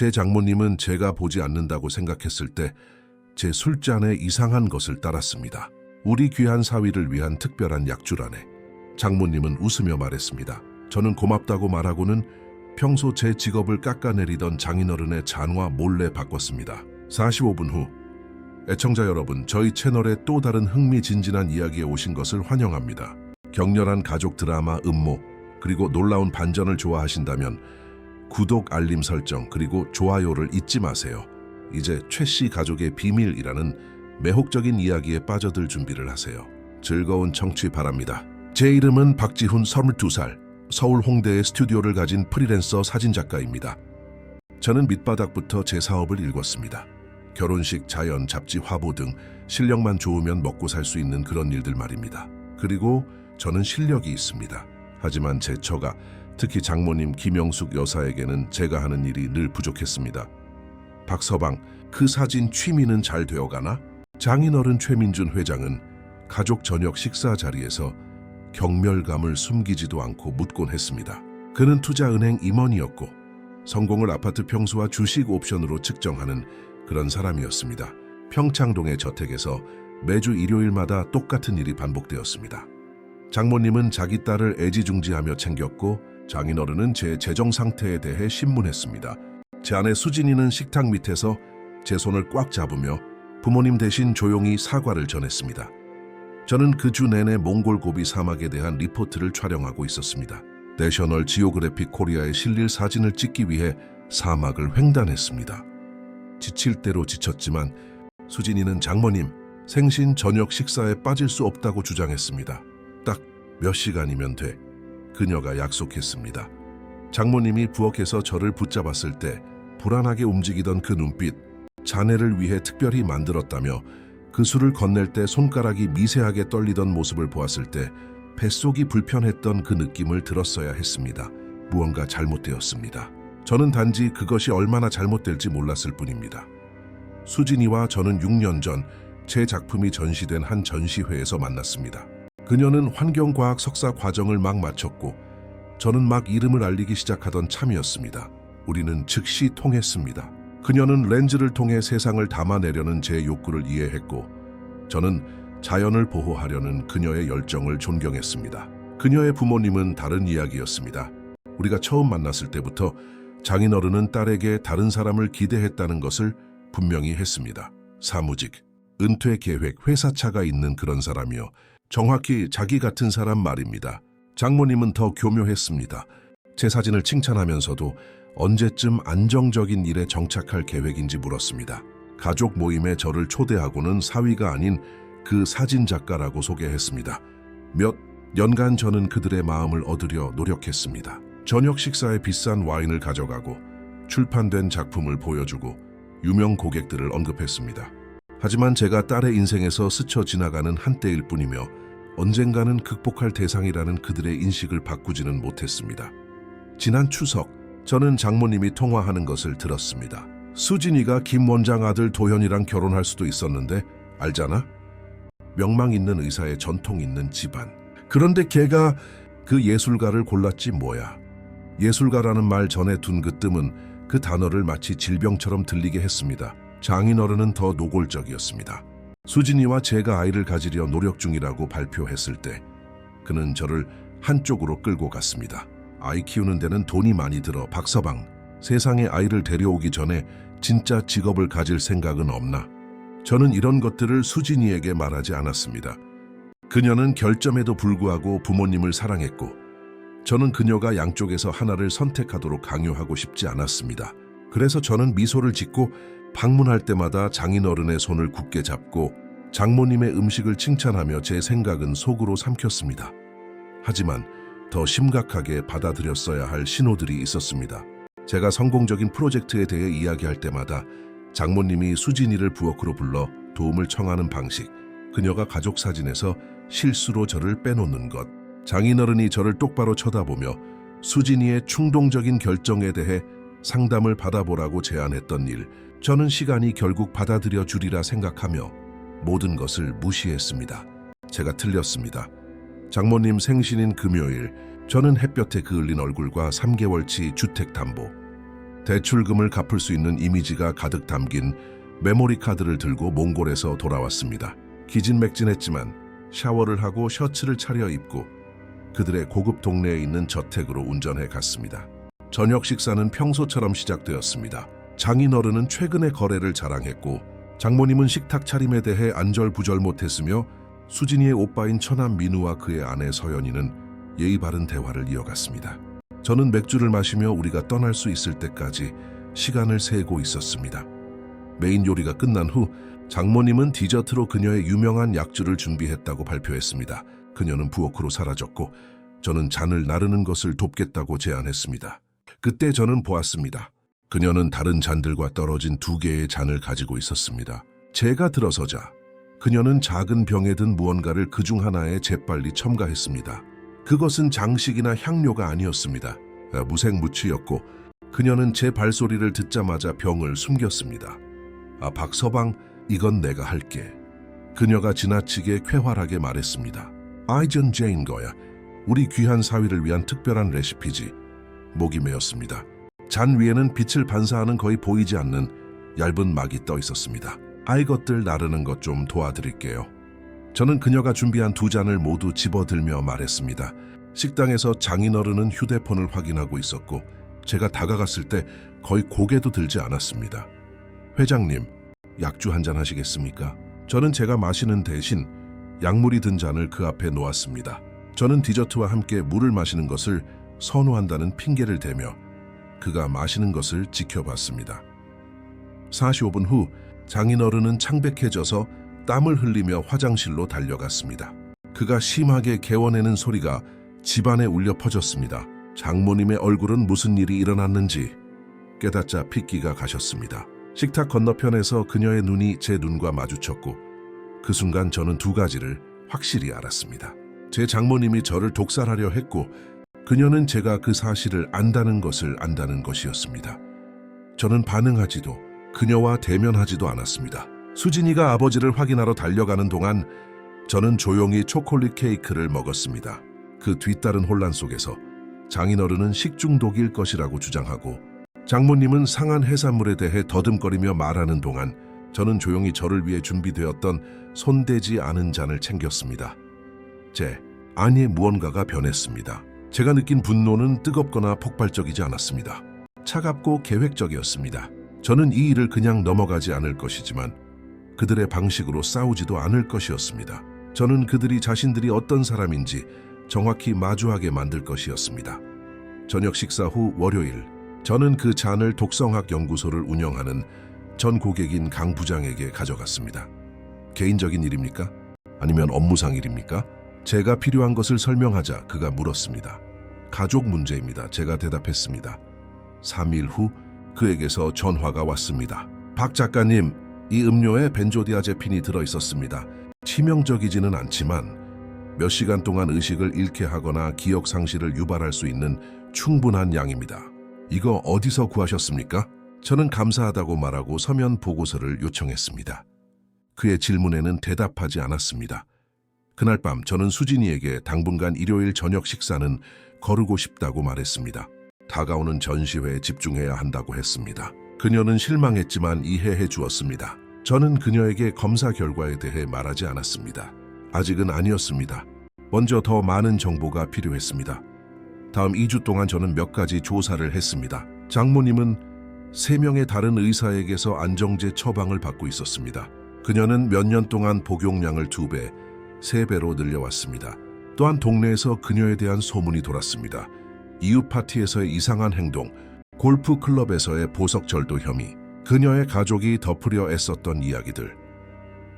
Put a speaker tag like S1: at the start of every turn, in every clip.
S1: 제 장모님은 제가 보지 않는다고 생각했을 때 제 술잔에 이상한 것을 따랐습니다. 우리 귀한 사위를 위한 특별한 약주라네. 장모님은 웃으며 말했습니다. 저는 고맙다고 말하고는 평소 제 직업을 깎아내리던 장인어른의 잔화 몰래 바꿨습니다. 45분 후, 애청자 여러분, 저희 채널에 또 다른 흥미진진한 이야기에 오신 것을 환영합니다. 격렬한 가족 드라마 음모, 그리고 놀라운 반전을 좋아하신다면 구독, 알림 설정, 그리고 좋아요를 잊지 마세요. 이제 최씨 가족의 비밀이라는 매혹적인 이야기에 빠져들 준비를 하세요. 즐거운 청취 바랍니다. 제 이름은 박지훈, 32살, 서울 홍대에 스튜디오를 가진 프리랜서 사진작가입니다. 저는 밑바닥부터 제 사업을 일궜습니다. 결혼식, 자연, 잡지, 화보 등 실력만 좋으면 먹고 살 수 있는 그런 일들 말입니다. 그리고 저는 실력이 있습니다. 하지만 제 처가, 특히 장모님 김영숙 여사에게는 제가 하는 일이 늘 부족했습니다. 박서방, 그 사진 취미는 잘 되어가나? 장인어른 최민준 회장은 가족 저녁 식사 자리에서 경멸감을 숨기지도 않고 묻곤 했습니다. 그는 투자은행 임원이었고 성공을 아파트 평수와 주식 옵션으로 측정하는 그런 사람이었습니다. 평창동의 저택에서 매주 일요일마다 똑같은 일이 반복되었습니다. 장모님은 자기 딸을 애지중지하며 챙겼고 장인어른은 제 재정 상태에 대해 신문했습니다. 제 아내 수진이는 식탁 밑에서 제 손을 꽉 잡으며 부모님 대신 조용히 사과를 전했습니다. 저는 그 주 내내 몽골고비 사막에 대한 리포트를 촬영하고 있었습니다. 내셔널 지오그래픽 코리아에 실릴 사진을 찍기 위해 사막을 횡단했습니다. 지칠 대로 지쳤지만 수진이는 장모님, 생신 저녁 식사에 빠질 수 없다고 주장했습니다. 딱 몇 시간이면 돼. 그녀가 약속했습니다. 장모님이 부엌에서 저를 붙잡았을 때 불안하게 움직이던 그 눈빛, 자네를 위해 특별히 만들었다며 그 술을 건넬 때 손가락이 미세하게 떨리던 모습을 보았을 때 뱃속이 불편했던 그 느낌을 들었어야 했습니다. 무언가 잘못되었습니다. 저는 단지 그것이 얼마나 잘못될지 몰랐을 뿐입니다. 수진이와 저는 6년 전 제 작품이 전시된 한 전시회에서 만났습니다. 그녀는 환경과학 석사 과정을 막 마쳤고 저는 막 이름을 알리기 시작하던 참이었습니다. 우리는 즉시 통했습니다. 그녀는 렌즈를 통해 세상을 담아내려는 제 욕구를 이해했고 저는 자연을 보호하려는 그녀의 열정을 존경했습니다. 그녀의 부모님은 다른 이야기였습니다. 우리가 처음 만났을 때부터 장인어른은 딸에게 다른 사람을 기대했다는 것을 분명히 했습니다. 사무직, 은퇴 계획, 회사차가 있는 그런 사람이요. 정확히 자기 같은 사람 말입니다. 장모님은 더 교묘했습니다. 제 사진을 칭찬하면서도 언제쯤 안정적인 일에 정착할 계획인지 물었습니다. 가족 모임에 저를 초대하고는 사위가 아닌 그 사진작가라고 소개했습니다. 몇 년간 저는 그들의 마음을 얻으려 노력했습니다. 저녁 식사에 비싼 와인을 가져가고 출판된 작품을 보여주고 유명 고객들을 언급했습니다. 하지만 제가 딸의 인생에서 스쳐 지나가는 한때일 뿐이며 언젠가는 극복할 대상이라는 그들의 인식을 바꾸지는 못했습니다. 지난 추석, 저는 장모님이 통화하는 것을 들었습니다. 수진이가 김 원장 아들 도현이랑 결혼할 수도 있었는데 알잖아? 명망 있는 의사의 전통 있는 집안. 그런데 걔가 그 예술가를 골랐지 뭐야. 예술가라는 말 전에 둔 그 뜸은 그 단어를 마치 질병처럼 들리게 했습니다. 장인어른은 더 노골적이었습니다. 수진이와 제가 아이를 가지려 노력 중이라고 발표했을 때 그는 저를 한쪽으로 끌고 갔습니다. 아이 키우는 데는 돈이 많이 들어. 박서방, 세상에 아이를 데려오기 전에 진짜 직업을 가질 생각은 없나? 저는 이런 것들을 수진이에게 말하지 않았습니다. 그녀는 결점에도 불구하고 부모님을 사랑했고 저는 그녀가 양쪽에서 하나를 선택하도록 강요하고 싶지 않았습니다. 그래서 저는 미소를 짓고 방문할 때마다 장인어른의 손을 굳게 잡고 장모님의 음식을 칭찬하며 제 생각은 속으로 삼켰습니다. 하지만 더 심각하게 받아들였어야 할 신호들이 있었습니다. 제가 성공적인 프로젝트에 대해 이야기할 때마다 장모님이 수진이를 부엌으로 불러 도움을 청하는 방식, 그녀가 가족 사진에서 실수로 저를 빼놓는 것, 장인어른이 저를 똑바로 쳐다보며 수진이의 충동적인 결정에 대해 상담을 받아보라고 제안했던 일, 저는 시간이 결국 받아들여 주리라 생각하며 모든 것을 무시했습니다. 제가 틀렸습니다. 장모님 생신인 금요일, 저는 햇볕에 그을린 얼굴과 3개월치 주택담보, 대출금을 갚을 수 있는 이미지가 가득 담긴 메모리 카드를 들고 몽골에서 돌아왔습니다. 기진맥진했지만 샤워를 하고 셔츠를 차려입고 그들의 고급 동네에 있는 저택으로 운전해 갔습니다. 저녁 식사는 평소처럼 시작되었습니다. 장인어른은 최근의 거래를 자랑했고 장모님은 식탁 차림에 대해 안절부절 못했으며 수진이의 오빠인 처남 민우와 그의 아내 서연이는 예의 바른 대화를 이어갔습니다. 저는 맥주를 마시며 우리가 떠날 수 있을 때까지 시간을 세고 있었습니다. 메인 요리가 끝난 후 장모님은 디저트로 그녀의 유명한 약주를 준비했다고 발표했습니다. 그녀는 부엌으로 사라졌고 저는 잔을 나르는 것을 돕겠다고 제안했습니다. 그때 저는 보았습니다. 그녀는 다른 잔들과 떨어진 2개의 잔을 가지고 있었습니다. 제가 들어서자 그녀는 작은 병에 든 무언가를 그중 하나에 재빨리 첨가했습니다. 그것은 장식이나 향료가 아니었습니다. 무색무취였고 그녀는 제 발소리를 듣자마자 병을 숨겼습니다. 박서방, 이건 내가 할게. 그녀가 지나치게 쾌활하게 말했습니다. 아이전 제인 거야. 우리 귀한 사위를 위한 특별한 레시피지. 목이 메었습니다. 잔 위에는 빛을 반사하는 거의 보이지 않는 얇은 막이 떠 있었습니다. 이것들 나르는 것 좀 도와드릴게요. 저는 그녀가 준비한 2잔을 모두 집어들며 말했습니다. 식당에서 장인어른은 휴대폰을 확인하고 있었고 제가 다가갔을 때 거의 고개도 들지 않았습니다. 회장님, 약주 한잔 하시겠습니까? 저는 제가 마시는 대신 약물이 든 잔을 그 앞에 놓았습니다. 저는 디저트와 함께 물을 마시는 것을 선호한다는 핑계를 대며 그가 마시는 것을 지켜봤습니다. 45분 후 장인어른은 창백해져서 땀을 흘리며 화장실로 달려갔습니다. 그가 심하게 개워내는 소리가 집안에 울려 퍼졌습니다. 장모님의 얼굴은 무슨 일이 일어났는지 깨닫자 핏기가 가셨습니다. 식탁 건너편에서 그녀의 눈이 제 눈과 마주쳤고 그 순간 저는 2가지를 확실히 알았습니다. 제 장모님이 저를 독살하려 했고 그녀는 제가 그 사실을 안다는 것이었습니다. 저는 반응하지도 그녀와 대면하지도 않았습니다. 수진이가 아버지를 확인하러 달려가는 동안 저는 조용히 초콜릿 케이크를 먹었습니다. 그 뒤따른 혼란 속에서 장인어른은 식중독일 것이라고 주장하고 장모님은 상한 해산물에 대해 더듬거리며 말하는 동안 저는 조용히 저를 위해 준비되었던 손대지 않은 잔을 챙겼습니다. 제 안에 무언가가 변했습니다. 제가 느낀 분노는 뜨겁거나 폭발적이지 않았습니다. 차갑고 계획적이었습니다. 저는 이 일을 그냥 넘어가지 않을 것이지만 그들의 방식으로 싸우지도 않을 것이었습니다. 저는 그들이 자신들이 어떤 사람인지 정확히 마주하게 만들 것이었습니다. 저녁 식사 후 월요일, 저는 그 잔을 독성학 연구소를 운영하는 전 고객인 강 부장에게 가져갔습니다. 개인적인 일입니까? 아니면 업무상 일입니까? 제가 필요한 것을 설명하자 그가 물었습니다. 가족 문제입니다. 제가 대답했습니다. 3일 후 그에게서 전화가 왔습니다. 박 작가님, 이 음료에 벤조디아제핀이 들어있었습니다. 치명적이지는 않지만 몇 시간 동안 의식을 잃게 하거나 기억 상실을 유발할 수 있는 충분한 양입니다. 이거 어디서 구하셨습니까? 저는 감사하다고 말하고 서면 보고서를 요청했습니다. 그의 질문에는 대답하지 않았습니다. 그날 밤 저는 수진이에게 당분간 일요일 저녁 식사는 거르고 싶다고 말했습니다. 다가오는 전시회에 집중해야 한다고 했습니다. 그녀는 실망했지만 이해해 주었습니다. 저는 그녀에게 검사 결과에 대해 말하지 않았습니다. 아직은 아니었습니다. 먼저 더 많은 정보가 필요했습니다. 다음 2주 동안 저는 몇 가지 조사를 했습니다. 장모님은 3명의 다른 의사에게서 안정제 처방을 받고 있었습니다. 그녀는 몇 년 동안 복용량을 2배, 3배로 늘려왔습니다. 또한 동네에서 그녀에 대한 소문이 돌았습니다. 이웃 파티에서의 이상한 행동, 골프 클럽에서의 보석 절도 혐의, 그녀의 가족이 덮으려 애썼던 이야기들.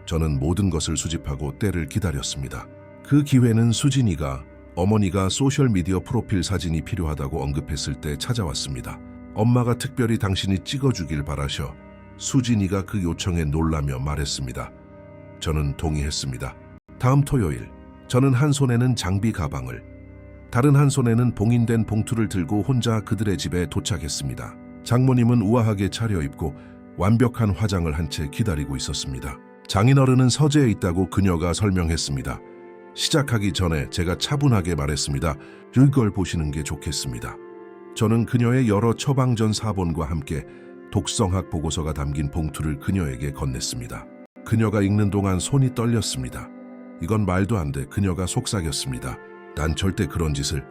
S1: 저는 모든 것을 수집하고 때를 기다렸습니다. 그 기회는 수진이가 어머니가 소셜미디어 프로필 사진이 필요하다고 언급했을 때 찾아왔습니다. 엄마가 특별히 당신이 찍어주길 바라셔. 수진이가 그 요청에 놀라며 말했습니다. 저는 동의했습니다. 다음 토요일, 저는 한 손에는 장비 가방을, 다른 한 손에는 봉인된 봉투를 들고 혼자 그들의 집에 도착했습니다. 장모님은 우아하게 차려입고 완벽한 화장을 한 채 기다리고 있었습니다. 장인어른은 서재에 있다고 그녀가 설명했습니다. 시작하기 전에 제가 차분하게 말했습니다. 이걸 보시는 게 좋겠습니다. 저는 그녀의 여러 처방전 사본과 함께 독성학 보고서가 담긴 봉투를 그녀에게 건넸습니다. 그녀가 읽는 동안 손이 떨렸습니다. 이건 말도 안 돼. 그녀가 속삭였습니다. 난 절대 그런 짓을.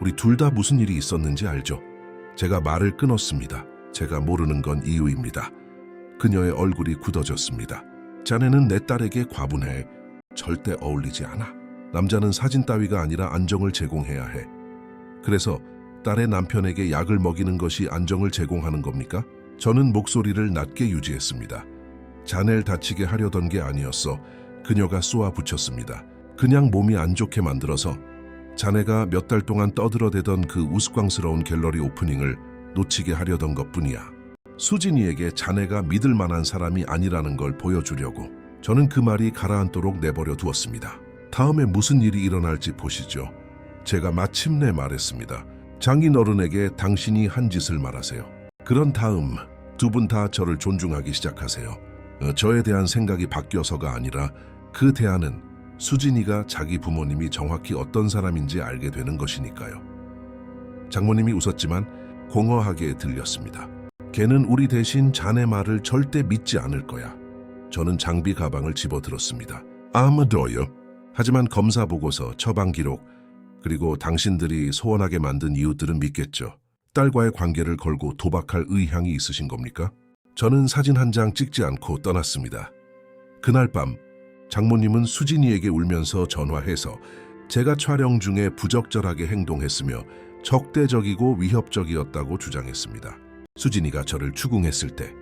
S1: 우리 둘 다 무슨 일이 있었는지 알죠? 제가 말을 끊었습니다. 제가 모르는 건 이유입니다. 그녀의 얼굴이 굳어졌습니다. 자네는 내 딸에게 과분해. 절대 어울리지 않아. 남자는 사진 따위가 아니라 안정을 제공해야 해. 그래서 딸의 남편에게 약을 먹이는 것이 안정을 제공하는 겁니까? 저는 목소리를 낮게 유지했습니다. 자네를 다치게 하려던 게 아니었어. 그녀가 쏘아 붙였습니다. 그냥 몸이 안 좋게 만들어서. 자네가 몇 달 동안 떠들어대던 그 우스꽝스러운 갤러리 오프닝을 놓치게 하려던 것뿐이야. 수진이에게 자네가 믿을 만한 사람이 아니라는 걸 보여주려고. 저는 그 말이 가라앉도록 내버려 두었습니다. 다음에 무슨 일이 일어날지 보시죠. 제가 마침내 말했습니다. 장인어른에게 당신이 한 짓을 말하세요. 그런 다음 두 분 다 저를 존중하기 시작하세요. 저에 대한 생각이 바뀌어서가 아니라 그 대안은 수진이가 자기 부모님이 정확히 어떤 사람인지 알게 되는 것이니까요. 장모님이 웃었지만 공허하게 들렸습니다. 걔는 우리 대신 자네 말을 절대 믿지 않을 거야. 저는 장비 가방을 집어들었습니다. 아무도요. 하지만 검사 보고서, 처방 기록, 그리고 당신들이 소원하게 만든 이웃들은 믿겠죠. 딸과의 관계를 걸고 도박할 의향이 있으신 겁니까? 저는 사진 한 장 찍지 않고 떠났습니다. 그날 밤 장모님은 수진이에게 울면서 전화해서 제가 촬영 중에 부적절하게 행동했으며 적대적이고 위협적이었다고 주장했습니다. 수진이가 저를 추궁했을 때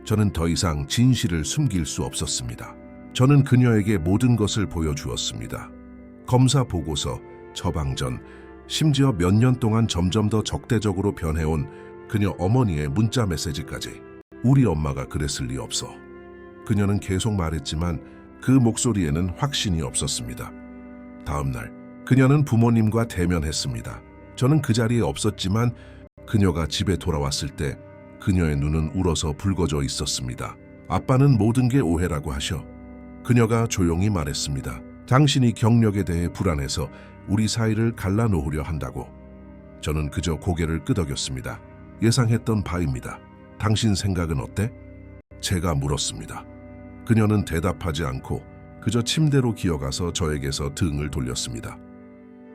S1: 저는 더 이상 진실을 숨길 수 없었습니다. 저는 그녀에게 모든 것을 보여주었습니다. 검사 보고서, 처방전, 심지어 몇 년 동안 점점 더 적대적으로 변해온 그녀 어머니의 문자 메시지까지. 우리 엄마가 그랬을 리 없어. 그녀는 계속 말했지만 그 목소리에는 확신이 없었습니다. 다음 날 그녀는 부모님과 대면했습니다. 저는 그 자리에 없었지만 그녀가 집에 돌아왔을 때 그녀의 눈은 울어서 붉어져 있었습니다. 아빠는 모든 게 오해라고 하셔. 그녀가 조용히 말했습니다. 당신이 경력에 대해 불안해서 우리 사이를 갈라놓으려 한다고. 저는 그저 고개를 끄덕였습니다. 예상했던 바입니다. 당신 생각은 어때? 제가 물었습니다. 그녀는 대답하지 않고 그저 침대로 기어가서 저에게서 등을 돌렸습니다.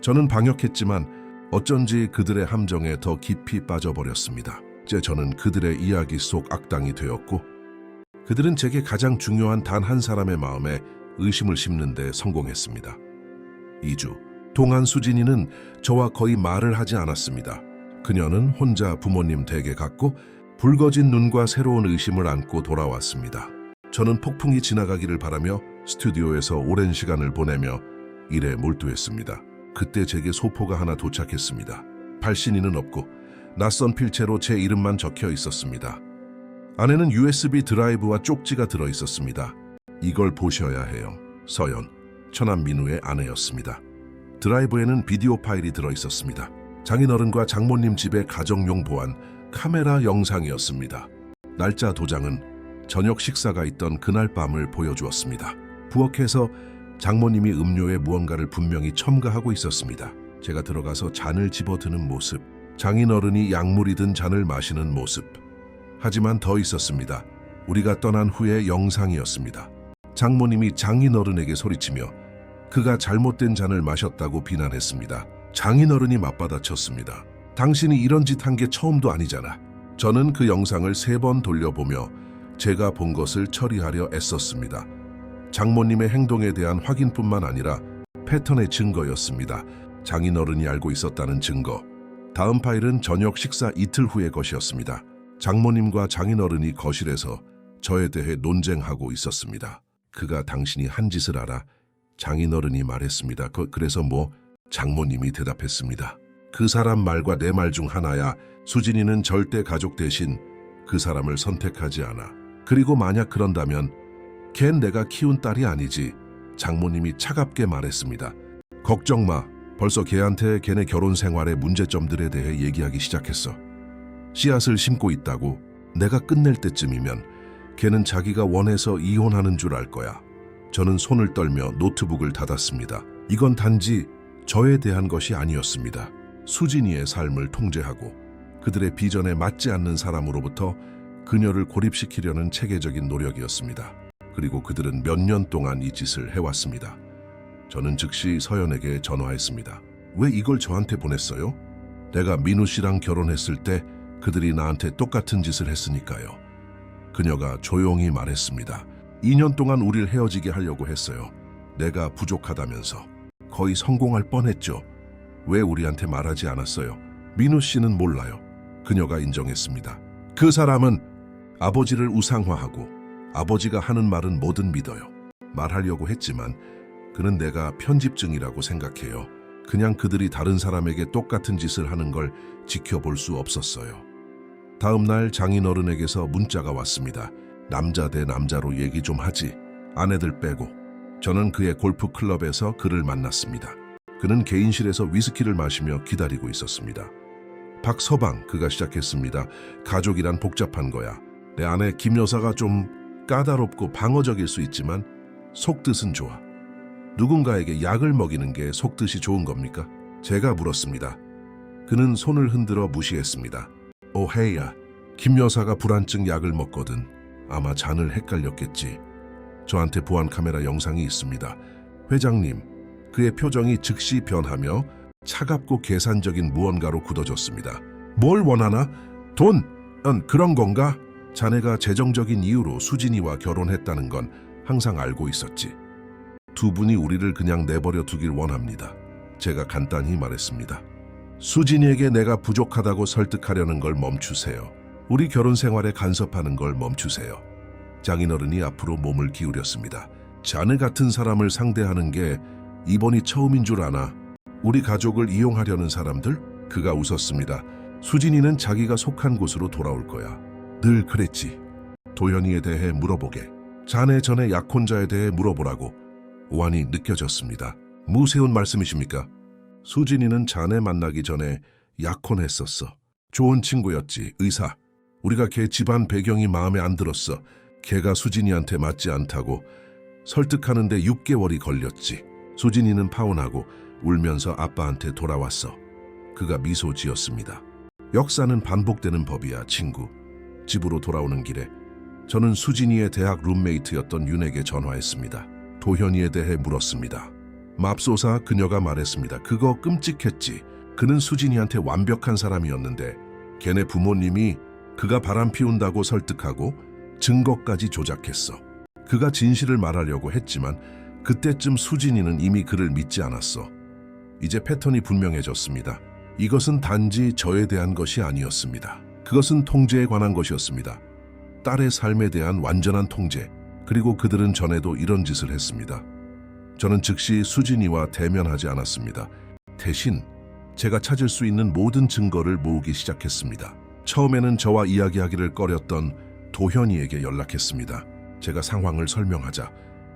S1: 저는 방역했지만 어쩐지 그들의 함정에 더 깊이 빠져버렸습니다. 이제 저는 그들의 이야기 속 악당이 되었고 그들은 제게 가장 중요한 단 한 사람의 마음에 의심을 심는 데 성공했습니다. 2주 동안 수진이는 저와 거의 말을 하지 않았습니다. 그녀는 혼자 부모님 댁에 갔고 붉어진 눈과 새로운 의심을 안고 돌아왔습니다. 저는 폭풍이 지나가기를 바라며 스튜디오에서 오랜 시간을 보내며 일에 몰두했습니다. 그때 제게 소포가 하나 도착했습니다. 발신인은 없고 낯선 필체로 제 이름만 적혀 있었습니다. 안에는 USB 드라이브와 쪽지가 들어 있었습니다. 이걸 보셔야 해요. 서연, 처남 민우의 아내였습니다. 드라이브에는 비디오 파일이 들어 있었습니다. 장인어른과 장모님 집의 가정용 보안 카메라 영상이었습니다. 날짜 도장은 저녁 식사가 있던 그날 밤을 보여주었습니다. 부엌에서 장모님이 음료에 무언가를 분명히 첨가하고 있었습니다. 제가 들어가서 잔을 집어드는 모습, 장인어른이 약물이 든 잔을 마시는 모습. 하지만 더 있었습니다. 우리가 떠난 후의 영상이었습니다. 장모님이 장인어른에게 소리치며 그가 잘못된 잔을 마셨다고 비난했습니다. 장인어른이 맞받아쳤습니다. 당신이 이런 짓 한 게 처음도 아니잖아. 저는 그 영상을 3번 돌려보며 제가 본 것을 처리하려 애썼습니다. 장모님의 행동에 대한 확인뿐만 아니라 패턴의 증거였습니다. 장인어른이 알고 있었다는 증거. 다음 파일은 저녁 식사 이틀 후의 것이었습니다. 장모님과 장인어른이 거실에서 저에 대해 논쟁하고 있었습니다. 그가 당신이 한 짓을 알아? 장인어른이 말했습니다. 그래서 뭐? 장모님이 대답했습니다. 그 사람 말과 내 말 중 하나야. 수진이는 절대 가족 대신 그 사람을 선택하지 않아. 그리고 만약 그런다면 걘 내가 키운 딸이 아니지. 장모님이 차갑게 말했습니다. 걱정 마. 벌써 걔한테 걔네 결혼 생활의 문제점들에 대해 얘기하기 시작했어. 씨앗을 심고 있다고. 내가 끝낼 때쯤이면 걔는 자기가 원해서 이혼하는 줄 알 거야. 저는 손을 떨며 노트북을 닫았습니다. 이건 단지 저에 대한 것이 아니었습니다. 수진이의 삶을 통제하고 그들의 비전에 맞지 않는 사람으로부터 그녀를 고립시키려는 체계적인 노력이었습니다. 그리고 그들은 몇 년 동안 이 짓을 해왔습니다. 저는 즉시 서연에게 전화했습니다. 왜 이걸 저한테 보냈어요? 내가 민우 씨랑 결혼했을 때 그들이 나한테 똑같은 짓을 했으니까요. 그녀가 조용히 말했습니다. 2년 동안 우릴 헤어지게 하려고 했어요. 내가 부족하다면서. 거의 성공할 뻔했죠. 왜 우리한테 말하지 않았어요? 민우 씨는 몰라요. 그녀가 인정했습니다. 그 사람은 아버지를 우상화하고 아버지가 하는 말은 뭐든 믿어요. 말하려고 했지만 그는 내가 편집증이라고 생각해요. 그냥 그들이 다른 사람에게 똑같은 짓을 하는 걸 지켜볼 수 없었어요. 다음 날 장인어른에게서 문자가 왔습니다. 남자 대 남자로 얘기 좀 하지. 아내들 빼고. 저는 그의 골프 클럽에서 그를 만났습니다. 그는 개인실에서 위스키를 마시며 기다리고 있었습니다. 박서방, 그가 시작했습니다. 가족이란 복잡한 거야. 내 아내 김 여사가 좀 까다롭고 방어적일 수 있지만 속뜻은 좋아. 누군가에게 약을 먹이는 게 속뜻이 좋은 겁니까? 제가 물었습니다. 그는 손을 흔들어 무시했습니다. 오헤이야, 김 여사가 불안증 약을 먹거든. 아마 잔을 헷갈렸겠지. 저한테 보안 카메라 영상이 있습니다. 회장님, 그의 표정이 즉시 변하며 차갑고 계산적인 무언가로 굳어졌습니다. 뭘 원하나? 돈? 그런 건가? 자네가 재정적인 이유로 수진이와 결혼했다는 건 항상 알고 있었지. 두 분이 우리를 그냥 내버려 두길 원합니다. 제가 간단히 말했습니다. 수진이에게 내가 부족하다고 설득하려는 걸 멈추세요. 우리 결혼 생활에 간섭하는 걸 멈추세요. 장인어른이 앞으로 몸을 기울였습니다. 자네 같은 사람을 상대하는 게 이번이 처음인 줄 아나? 우리 가족을 이용하려는 사람들? 그가 웃었습니다. 수진이는 자기가 속한 곳으로 돌아올 거야. 늘 그랬지. 도현이에 대해 물어보게. 자네 전에 약혼자에 대해 물어보라고. 오한이 느껴졌습니다. 무세운 말씀이십니까? 수진이는 자네 만나기 전에 약혼했었어. 좋은 친구였지, 의사. 우리가 걔 집안 배경이 마음에 안 들었어. 걔가 수진이한테 맞지 않다고 설득하는데 6개월이 걸렸지. 수진이는 파혼하고 울면서 아빠한테 돌아왔어. 그가 미소 지었습니다. 역사는 반복되는 법이야, 친구. 집으로 돌아오는 길에 저는 수진이의 대학 룸메이트였던 윤에게 전화했습니다. 도현이에 대해 물었습니다. 맙소사, 그녀가 말했습니다. 그거 끔찍했지. 그는 수진이한테 완벽한 사람이었는데 걔네 부모님이 그가 바람 피운다고 설득하고 증거까지 조작했어. 그가 진실을 말하려고 했지만 그때쯤 수진이는 이미 그를 믿지 않았어. 이제 패턴이 분명해졌습니다. 이것은 단지 저에 대한 것이 아니었습니다. 그것은 통제에 관한 것이었습니다. 딸의 삶에 대한 완전한 통제. 그리고 그들은 전에도 이런 짓을 했습니다. 저는 즉시 수진이와 대면하지 않았습니다. 대신 제가 찾을 수 있는 모든 증거를 모으기 시작했습니다. 처음에는 저와 이야기하기를 꺼렸던 도현이에게 연락했습니다. 제가 상황을 설명하자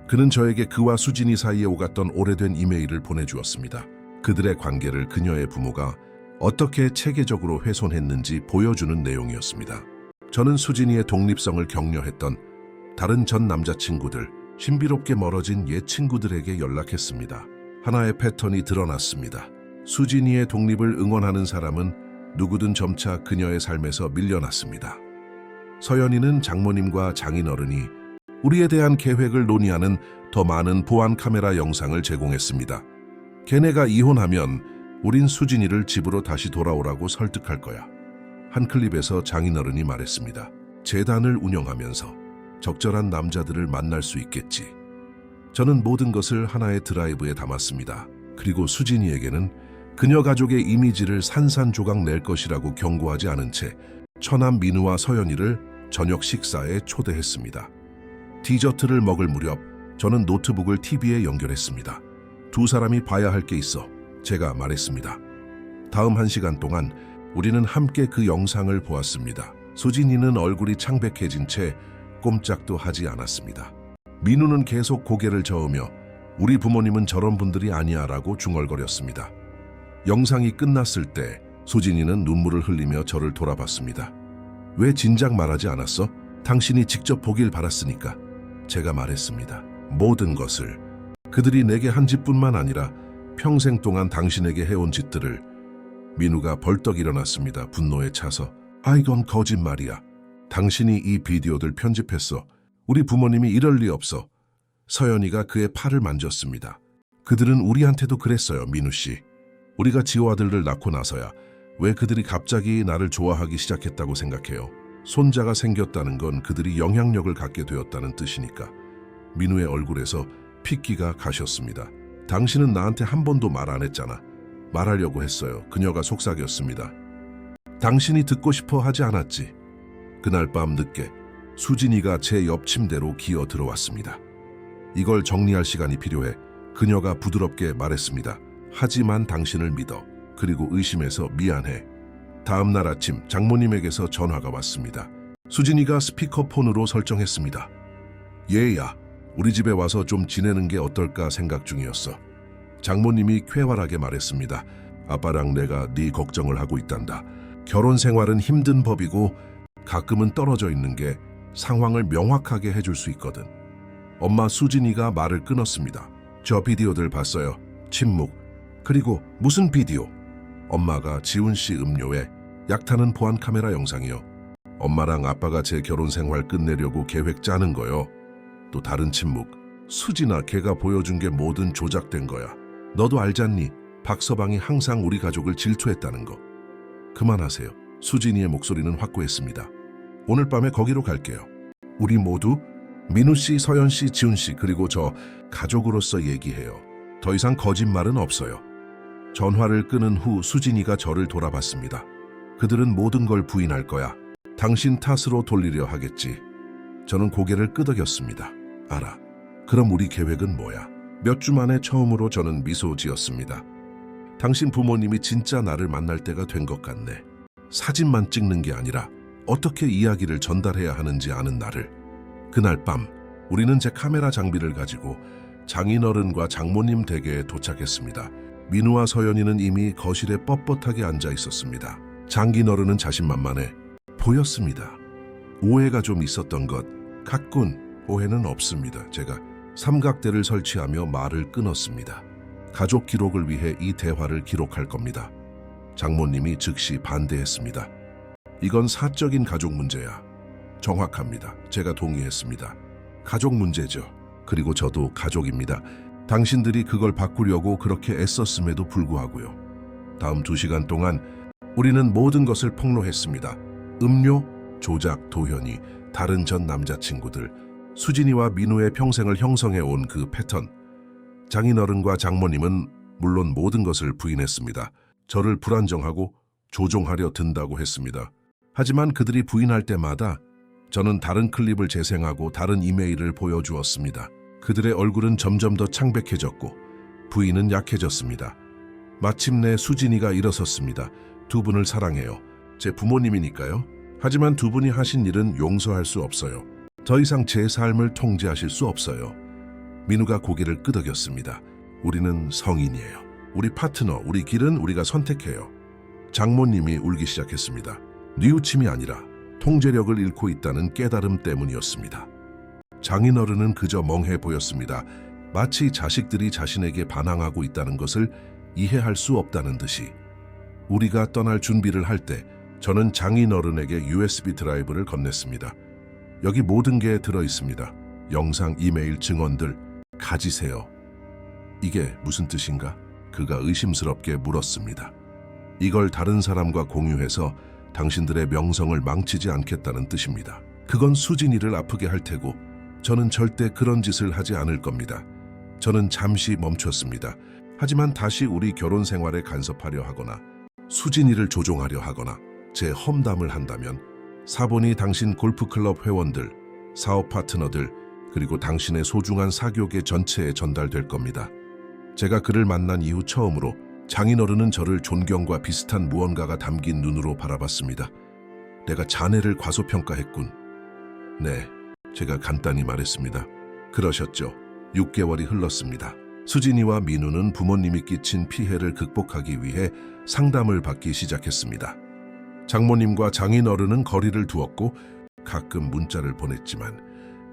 S1: 그는 저에게 그와 수진이 사이에 오갔던 오래된 이메일을 보내주었습니다. 그들의 관계를 그녀의 부모가 어떻게 체계적으로 훼손했는지 보여주는 내용이었습니다. 저는 수진이의 독립성을 격려했던 다른 전 남자친구들, 신비롭게 멀어진 옛 친구들에게 연락했습니다. 하나의 패턴이 드러났습니다. 수진이의 독립을 응원하는 사람은 누구든 점차 그녀의 삶에서 밀려났습니다. 서연이는 장모님과 장인어른이 우리에 대한 계획을 논의하는 더 많은 보안 카메라 영상을 제공했습니다. 걔네가 이혼하면 우린 수진이를 집으로 다시 돌아오라고 설득할 거야. 한 클립에서 장인어른이 말했습니다. 재단을 운영하면서 적절한 남자들을 만날 수 있겠지. 저는 모든 것을 하나의 드라이브에 담았습니다. 그리고 수진이에게는 그녀 가족의 이미지를 산산조각 낼 것이라고 경고하지 않은 채 처남 민우와 서연이를 저녁 식사에 초대했습니다. 디저트를 먹을 무렵 저는 노트북을 TV에 연결했습니다. 두 사람이 봐야 할 게 있어. 제가 말했습니다. 다음 1시간 동안 우리는 함께 그 영상을 보았습니다. 수진이는 얼굴이 창백해진 채 꼼짝도 하지 않았습니다. 민우는 계속 고개를 저으며 우리 부모님은 저런 분들이 아니야 라고 중얼거렸습니다. 영상이 끝났을 때 수진이는 눈물을 흘리며 저를 돌아봤습니다. 왜 진작 말하지 않았어? 당신이 직접 보길 바랐으니까. 제가 말했습니다. 모든 것을. 그들이 내게 한 짓뿐만 아니라 평생 동안 당신에게 해온 짓들을. 민우가 벌떡 일어났습니다. 분노에 차서. 이건 거짓말이야. 당신이 이 비디오들 편집했어. 우리 부모님이 이럴 리 없어. 서연이가 그의 팔을 만졌습니다. 그들은 우리한테도 그랬어요, 민우 씨. 우리가 지호 아들을 낳고 나서야 왜 그들이 갑자기 나를 좋아하기 시작했다고 생각해요? 손자가 생겼다는 건 그들이 영향력을 갖게 되었다는 뜻이니까. 민우의 얼굴에서 핏기가 가셨습니다. 당신은 나한테 한 번도 말 안 했잖아. 말하려고 했어요. 그녀가 속삭였습니다. 당신이 듣고 싶어 하지 않았지. 그날 밤 늦게 수진이가 제 옆 침대로 기어 들어왔습니다. 이걸 정리할 시간이 필요해. 그녀가 부드럽게 말했습니다. 하지만 당신을 믿어. 그리고 의심해서 미안해. 다음 날 아침 장모님에게서 전화가 왔습니다. 수진이가 스피커폰으로 설정했습니다. 얘야, 우리 집에 와서 좀 지내는 게 어떨까 생각 중이었어. 장모님이 쾌활하게 말했습니다. 아빠랑 내가 네 걱정을 하고 있단다. 결혼 생활은 힘든 법이고 가끔은 떨어져 있는 게 상황을 명확하게 해줄 수 있거든. 엄마 수진이가 말을 끊었습니다. 저 비디오들 봤어요. 침묵. 그리고 무슨 비디오? 엄마가 지훈 씨 음료에 약 타는 보안 카메라 영상이요. 엄마랑 아빠가 제 결혼 생활 끝내려고 계획 짜는 거요. 또 다른 침묵. 수진아, 걔가 보여준 게 뭐든 조작된 거야. 너도 알잖니? 박서방이 항상 우리 가족을 질투했다는 거. 그만하세요. 수진이의 목소리는 확고했습니다. 오늘 밤에 거기로 갈게요. 우리 모두 민우 씨, 서연 씨, 지훈 씨 그리고 저 가족으로서 얘기해요. 더 이상 거짓말은 없어요. 전화를 끊은 후 수진이가 저를 돌아봤습니다. 그들은 모든 걸 부인할 거야. 당신 탓으로 돌리려 하겠지. 저는 고개를 끄덕였습니다. 알아. 그럼 우리 계획은 뭐야? 몇 주 만에 처음으로 저는 미소 지었습니다. 당신 부모님이 진짜 나를 만날 때가 된 것 같네. 사진만 찍는 게 아니라 어떻게 이야기를 전달해야 하는지 아는 나를. 그날 밤 우리는 제 카메라 장비를 가지고 장인어른과 장모님 댁에 도착했습니다. 민우와 서연이는 이미 거실에 뻣뻣하게 앉아 있었습니다. 장인어른은 자신만만해 보였습니다. 오해가 좀 있었던 것 같군. 오해는 없습니다. 제가 삼각대를 설치하며 말을 끊었습니다. 가족 기록을 위해 이 대화를 기록할 겁니다. 장모님이 즉시 반대했습니다. 이건 사적인 가족 문제야. 정확합니다. 제가 동의했습니다. 가족 문제죠. 그리고 저도 가족입니다. 당신들이 그걸 바꾸려고 그렇게 애썼음에도 불구하고요. 다음 2시간 동안 우리는 모든 것을 폭로했습니다. 음료, 조작, 도현이, 다른 전 남자친구들, 수진이와 민우의 평생을 형성해온 그 패턴. 장인어른과 장모님은 물론 모든 것을 부인했습니다. 저를 불안정하고 조종하려 든다고 했습니다. 하지만 그들이 부인할 때마다 저는 다른 클립을 재생하고 다른 이메일을 보여주었습니다. 그들의 얼굴은 점점 더 창백해졌고 부인은 약해졌습니다. 마침내 수진이가 일어섰습니다. 두 분을 사랑해요. 제 부모님이니까요. 하지만 두 분이 하신 일은 용서할 수 없어요. 더 이상 제 삶을 통제하실 수 없어요. 민우가 고개를 끄덕였습니다. 우리는 성인이에요. 우리 파트너, 우리 길은 우리가 선택해요. 장모님이 울기 시작했습니다. 뉘우침이 아니라 통제력을 잃고 있다는 깨달음 때문이었습니다. 장인어른은 그저 멍해 보였습니다. 마치 자식들이 자신에게 반항하고 있다는 것을 이해할 수 없다는 듯이. 우리가 떠날 준비를 할 때 저는 장인어른에게 USB 드라이브를 건넸습니다. 여기 모든 게 들어있습니다. 영상, 이메일, 증언들 가지세요. 이게 무슨 뜻인가? 그가 의심스럽게 물었습니다. 이걸 다른 사람과 공유해서 당신들의 명성을 망치지 않겠다는 뜻입니다. 그건 수진이를 아프게 할 테고 저는 절대 그런 짓을 하지 않을 겁니다. 저는 잠시 멈췄습니다. 하지만 다시 우리 결혼 생활에 간섭하려 하거나 수진이를 조종하려 하거나 제 험담을 한다면 사본이 당신 골프클럽 회원들, 사업 파트너들, 그리고 당신의 소중한 사교계 전체에 전달될 겁니다. 제가 그를 만난 이후 처음으로 장인어른은 저를 존경과 비슷한 무언가가 담긴 눈으로 바라봤습니다. 내가 자네를 과소평가했군. 네, 제가 간단히 말했습니다. 그러셨죠. 6개월이 흘렀습니다. 수진이와 민우는 부모님이 끼친 피해를 극복하기 위해 상담을 받기 시작했습니다. 장모님과 장인어른은 거리를 두었고 가끔 문자를 보냈지만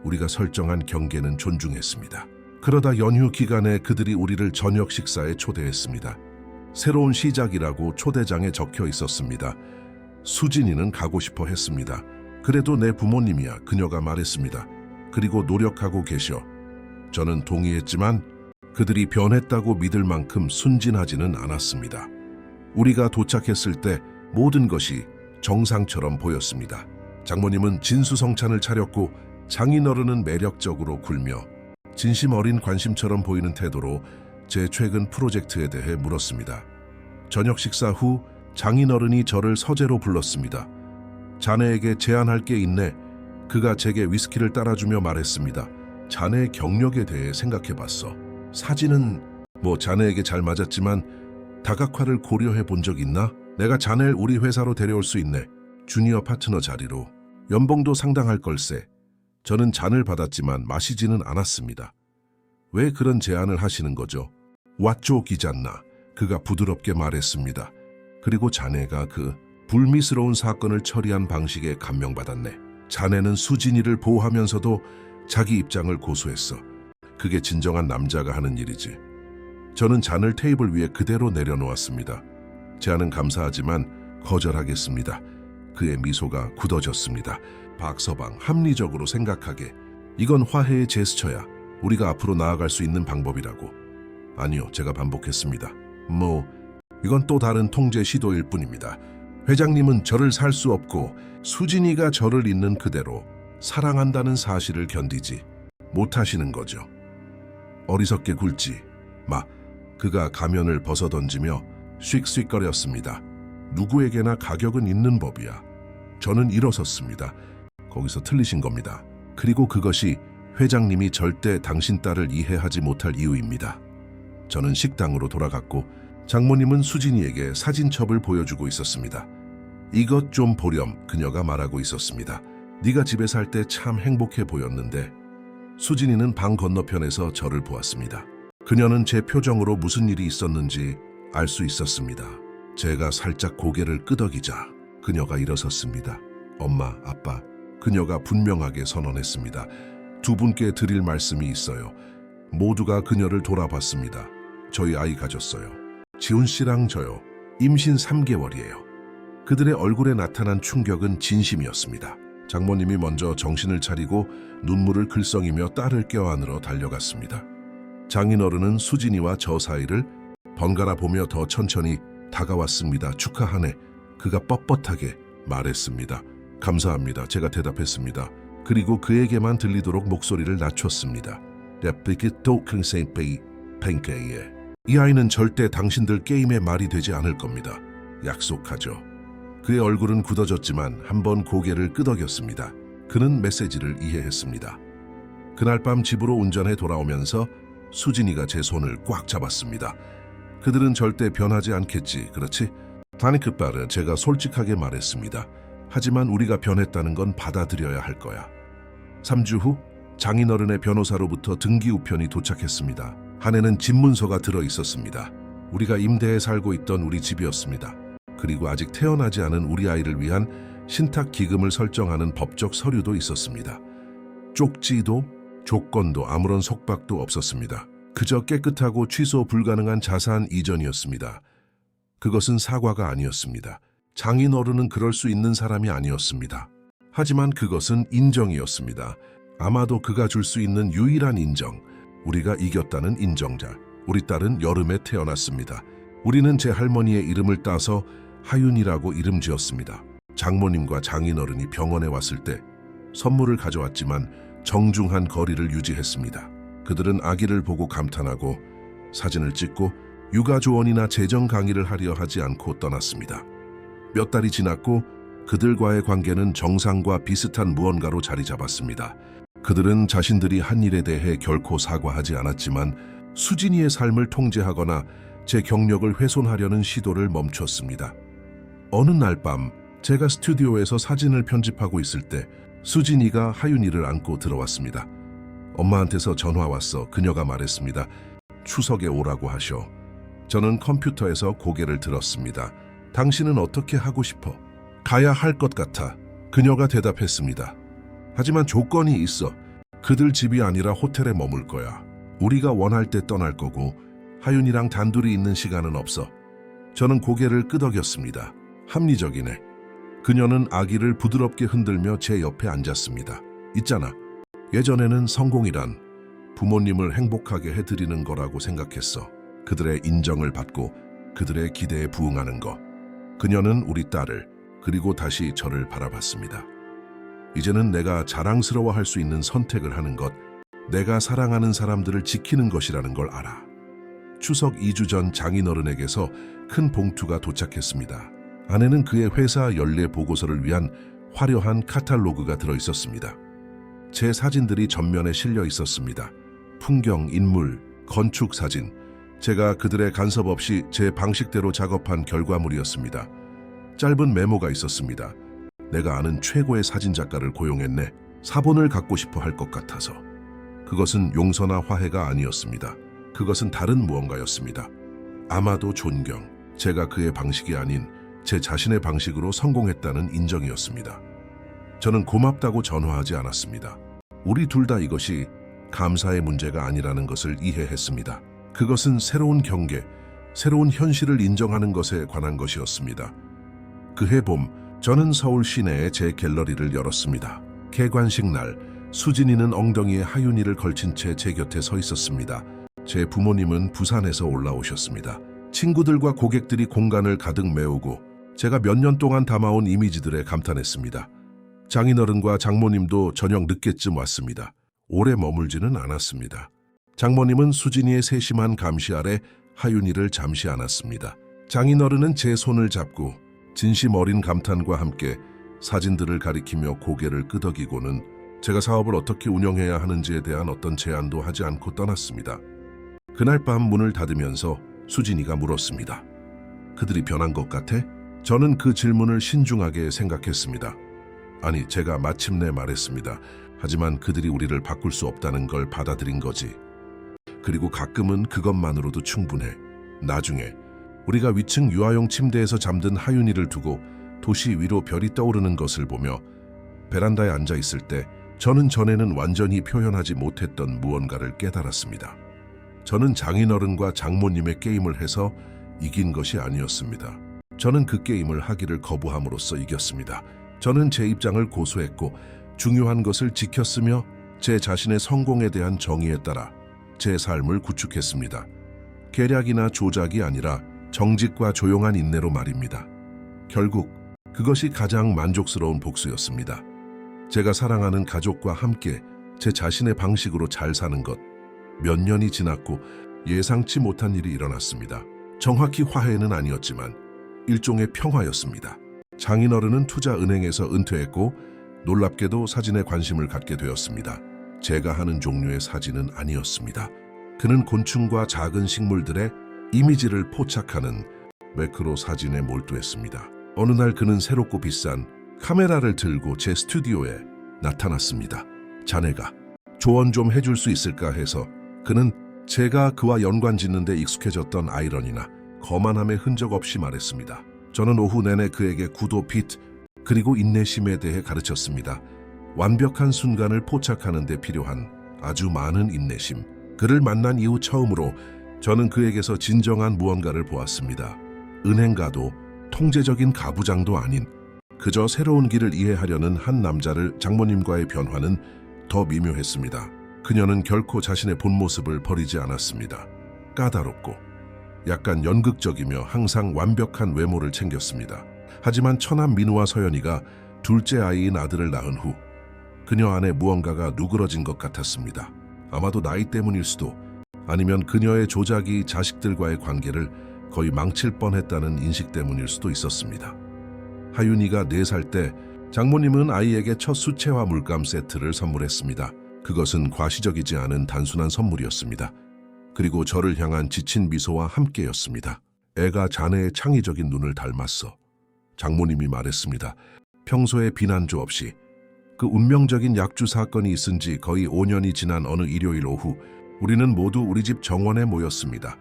S1: 우리가 설정한 경계는 존중했습니다. 그러다 연휴 기간에 그들이 우리를 저녁 식사에 초대했습니다. 새로운 시작이라고 초대장에 적혀 있었습니다. 수진이는 가고 싶어 했습니다. 그래도 내 부모님이야, 그녀가 말했습니다. 그리고 노력하고 계셔. 저는 동의했지만 그들이 변했다고 믿을 만큼 순진하지는 않았습니다. 우리가 도착했을 때 모든 것이 정상처럼 보였습니다. 장모님은 진수성찬을 차렸고 장인어른은 매력적으로 굴며 진심 어린 관심처럼 보이는 태도로 제 최근 프로젝트에 대해 물었습니다. 저녁 식사 후 장인어른이 저를 서재로 불렀습니다. 자네에게 제안할 게 있네. 그가 제게 위스키를 따라주며 말했습니다. 자네의 경력에 대해 생각해봤어. 사진은 뭐 자네에게 잘 맞았지만 다각화를 고려해 본 적 있나? 내가 자네를 우리 회사로 데려올 수 있네. 주니어 파트너 자리로. 연봉도 상당할 걸세. 저는 잔을 받았지만 마시지는 않았습니다. 왜 그런 제안을 하시는 거죠? 왓조 기잖나. 그가 부드럽게 말했습니다. 그리고 자네가 그 불미스러운 사건을 처리한 방식에 감명받았네. 자네는 수진이를 보호하면서도 자기 입장을 고수했어. 그게 진정한 남자가 하는 일이지. 저는 잔을 테이블 위에 그대로 내려놓았습니다. 제안은 감사하지만 거절하겠습니다. 그의 미소가 굳어졌습니다. 박서방, 합리적으로 생각하게. 이건 화해의 제스처야. 우리가 앞으로 나아갈 수 있는 방법이라고. 아니요, 제가 반복했습니다. 이건 또 다른 통제 시도일 뿐입니다. 회장님은 저를 살 수 없고 수진이가 저를 있는 그대로 사랑한다는 사실을 견디지 못하시는 거죠. 어리석게 굴지 마. 그가 가면을 벗어던지며 씩씩거렸습니다. 누구에게나 가격은 있는 법이야. 저는 일어섰습니다. 거기서 틀리신 겁니다. 그리고 그것이 회장님이 절대 당신 딸을 이해하지 못할 이유입니다. 저는 식당으로 돌아갔고 장모님은 수진이에게 사진첩을 보여주고 있었습니다. 이것 좀 보렴, 그녀가 말하고 있었습니다. 네가 집에 살 때 참 행복해 보였는데. 수진이는 방 건너편에서 저를 보았습니다. 그녀는 제 표정으로 무슨 일이 있었는지 알 수 있었습니다. 제가 살짝 고개를 끄덕이자 그녀가 일어섰습니다. 엄마, 아빠, 그녀가 분명하게 선언했습니다. 두 분께 드릴 말씀이 있어요. 모두가 그녀를 돌아봤습니다. 저희 아이 가졌어요. 지훈 씨랑 저요. 임신 3개월이에요. 그들의 얼굴에 나타난 충격은 진심이었습니다. 장모님이 먼저 정신을 차리고 눈물을 글썽이며 딸을 껴안으러 달려갔습니다. 장인어른은 수진이와 저 사이를 번갈아 보며 더 천천히 다가왔습니다. 축하하네. 그가 뻣뻣하게 말했습니다. 감사합니다. 제가 대답했습니다. 그리고 그에게만 들리도록 목소리를 낮췄습니다. 이 아이는 절대 당신들 게임의 말이 되지 않을 겁니다. 약속하죠. 그의 얼굴은 굳어졌지만 한번 고개를 끄덕였습니다. 그는 메시지를 이해했습니다. 그날 밤 집으로 운전해 돌아오면서 수진이가 제 손을 꽉 잡았습니다. 그들은 절대 변하지 않겠지, 그렇지? 다니크빠르, 제가 솔직하게 말했습니다. 하지만 우리가 변했다는 건 받아들여야 할 거야. 3주 후 장인어른의 변호사로부터 등기 우편이 도착했습니다. 안에는 집문서가 들어 있었습니다. 우리가 임대해 살고 있던 우리 집이었습니다. 그리고 아직 태어나지 않은 우리 아이를 위한 신탁 기금을 설정하는 법적 서류도 있었습니다. 쪽지도 조건도 아무런 속박도 없었습니다. 그저 깨끗하고 취소 불가능한 자산 이전이었습니다. 그것은 사과가 아니었습니다. 장인어른은 그럴 수 있는 사람이 아니었습니다. 하지만 그것은 인정이었습니다. 아마도 그가 줄 수 있는 유일한 인정, 우리가 이겼다는 인정자. 우리 딸은 여름에 태어났습니다. 우리는 제 할머니의 이름을 따서 하윤이라고 이름 지었습니다. 장모님과 장인어른이 병원에 왔을 때 선물을 가져왔지만 정중한 거리를 유지했습니다. 그들은 아기를 보고 감탄하고 사진을 찍고 육아 조언이나 재정 강의를 하려 하지 않고 떠났습니다. 몇 달이 지났고 그들과의 관계는 정상과 비슷한 무언가로 자리 잡았습니다. 그들은 자신들이 한 일에 대해 결코 사과하지 않았지만 수진이의 삶을 통제하거나 제 경력을 훼손하려는 시도를 멈췄습니다. 어느 날 밤 제가 스튜디오에서 사진을 편집하고 있을 때 수진이가 하윤이를 안고 들어왔습니다. 엄마한테서 전화 왔어. 그녀가 말했습니다. 추석에 오라고 하셔. 저는 컴퓨터에서 고개를 들었습니다. 당신은 어떻게 하고 싶어? 가야 할 것 같아. 그녀가 대답했습니다. 하지만 조건이 있어. 그들 집이 아니라 호텔에 머물 거야. 우리가 원할 때 떠날 거고 하윤이랑 단둘이 있는 시간은 없어. 저는 고개를 끄덕였습니다. 합리적이네. 그녀는 아기를 부드럽게 흔들며 제 옆에 앉았습니다. 있잖아. 예전에는 성공이란 부모님을 행복하게 해드리는 거라고 생각했어. 그들의 인정을 받고 그들의 기대에 부응하는 거. 그녀는 우리 딸을 그리고 다시 저를 바라봤습니다. 이제는 내가 자랑스러워할 수 있는 선택을 하는 것, 내가 사랑하는 사람들을 지키는 것이라는 걸 알아. 추석 2주 전 장인어른에게서 큰 봉투가 도착했습니다. 안에는 그의 회사 연례 보고서를 위한 화려한 카탈로그가 들어있었습니다. 제 사진들이 전면에 실려 있었습니다. 풍경, 인물, 건축 사진. 제가 그들의 간섭 없이 제 방식대로 작업한 결과물이었습니다. 짧은 메모가 있었습니다. 내가 아는 최고의 사진작가를 고용했네. 사본을 갖고 싶어 할 것 같아서. 그것은 용서나 화해가 아니었습니다. 그것은 다른 무언가였습니다. 아마도 존경. 제가 그의 방식이 아닌 제 자신의 방식으로 성공했다는 인정이었습니다. 저는 고맙다고 전화하지 않았습니다. 우리 둘 다 이것이 감사의 문제가 아니라는 것을 이해했습니다. 그것은 새로운 경계, 새로운 현실을 인정하는 것에 관한 것이었습니다. 그해 봄, 저는 서울 시내에 제 갤러리를 열었습니다. 개관식 날, 수진이는 엉덩이에 하윤이를 걸친 채 제 곁에 서 있었습니다. 제 부모님은 부산에서 올라오셨습니다. 친구들과 고객들이 공간을 가득 메우고 제가 몇 년 동안 담아온 이미지들에 감탄했습니다. 장인어른과 장모님도 저녁 늦게쯤 왔습니다. 오래 머물지는 않았습니다. 장모님은 수진이의 세심한 감시 아래 하윤이를 잠시 안았습니다. 장인어른은 제 손을 잡고 진심 어린 감탄과 함께 사진들을 가리키며 고개를 끄덕이고는 제가 사업을 어떻게 운영해야 하는지에 대한 어떤 제안도 하지 않고 떠났습니다. 그날 밤 문을 닫으면서 수진이가 물었습니다. 그들이 변한 것 같아? 저는 그 질문을 신중하게 생각했습니다. 아니, 제가 마침내 말했습니다. 하지만 그들이 우리를 바꿀 수 없다는 걸 받아들인 거지. 그리고 가끔은 그것만으로도 충분해. 나중에 우리가 위층 유아용 침대에서 잠든 하윤이를 두고 도시 위로 별이 떠오르는 것을 보며 베란다에 앉아 있을 때 저는 전에는 완전히 표현하지 못했던 무언가를 깨달았습니다. 저는 장인어른과 장모님의 게임을 해서 이긴 것이 아니었습니다. 저는 그 게임을 하기를 거부함으로써 이겼습니다. 저는 제 입장을 고수했고 중요한 것을 지켰으며 제 자신의 성공에 대한 정의에 따라 제 삶을 구축했습니다. 계략이나 조작이 아니라 정직과 조용한 인내로 말입니다. 결국 그것이 가장 만족스러운 복수였습니다. 제가 사랑하는 가족과 함께 제 자신의 방식으로 잘 사는 것. 몇 년이 지났고 예상치 못한 일이 일어났습니다. 정확히 화해는 아니었지만 일종의 평화였습니다. 장인어른은 투자은행에서 은퇴했고 놀랍게도 사진에 관심을 갖게 되었습니다. 제가 하는 종류의 사진은 아니었습니다. 그는 곤충과 작은 식물들의 이미지를 포착하는 매크로 사진에 몰두했습니다. 어느 날 그는 새롭고 비싼 카메라를 들고 제 스튜디오에 나타났습니다. 자네가 조언 좀 해줄 수 있을까 해서. 그는 제가 그와 연관 짓는 데 익숙해졌던 아이러니나 거만함의 흔적 없이 말했습니다. 저는 오후 내내 그에게 구도, 빛, 그리고 인내심에 대해 가르쳤습니다. 완벽한 순간을 포착하는 데 필요한 아주 많은 인내심. 그를 만난 이후 처음으로 저는 그에게서 진정한 무언가를 보았습니다. 은행가도 통제적인 가부장도 아닌 그저 새로운 길을 이해하려는 한 남자를. 장모님과의 변화는 더 미묘했습니다. 그녀는 결코 자신의 본 모습을 버리지 않았습니다. 까다롭고 약간 연극적이며 항상 완벽한 외모를 챙겼습니다. 하지만 처남 민우와 서연이가 둘째 아이인 아들을 낳은 후 그녀 안에 무언가가 누그러진 것 같았습니다. 아마도 나이 때문일 수도, 아니면 그녀의 조작이 자식들과의 관계를 거의 망칠 뻔했다는 인식 때문일 수도 있었습니다. 하윤이가 4살 때 장모님은 아이에게 첫 수채화 물감 세트를 선물했습니다. 그것은 과시적이지 않은 단순한 선물이었습니다. 그리고 저를 향한 지친 미소와 함께였습니다. 애가 자네의 창의적인 눈을 닮았어. 장모님이 말했습니다. 평소에 비난조 없이. 그 운명적인 약주 사건이 있은 지 거의 5년이 지난 어느 일요일 오후, 우리는 모두 우리 집 정원에 모였습니다.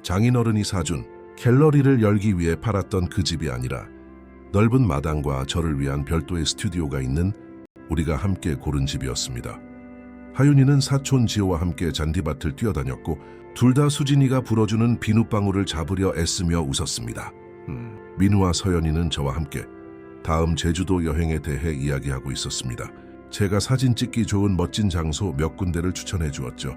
S1: 장인어른이 사준 갤러리를 열기 위해 팔았던 그 집이 아니라 넓은 마당과 저를 위한 별도의 스튜디오가 있는 우리가 함께 고른 집이었습니다. 하윤이는 사촌 지호와 함께 잔디밭을 뛰어다녔고 둘 다 수진이가 불어주는 비눗방울을 잡으려 애쓰며 웃었습니다. 민우와 서연이는 저와 함께 다음 제주도 여행에 대해 이야기하고 있었습니다. 제가 사진 찍기 좋은 멋진 장소 몇 군데를 추천해 주었죠.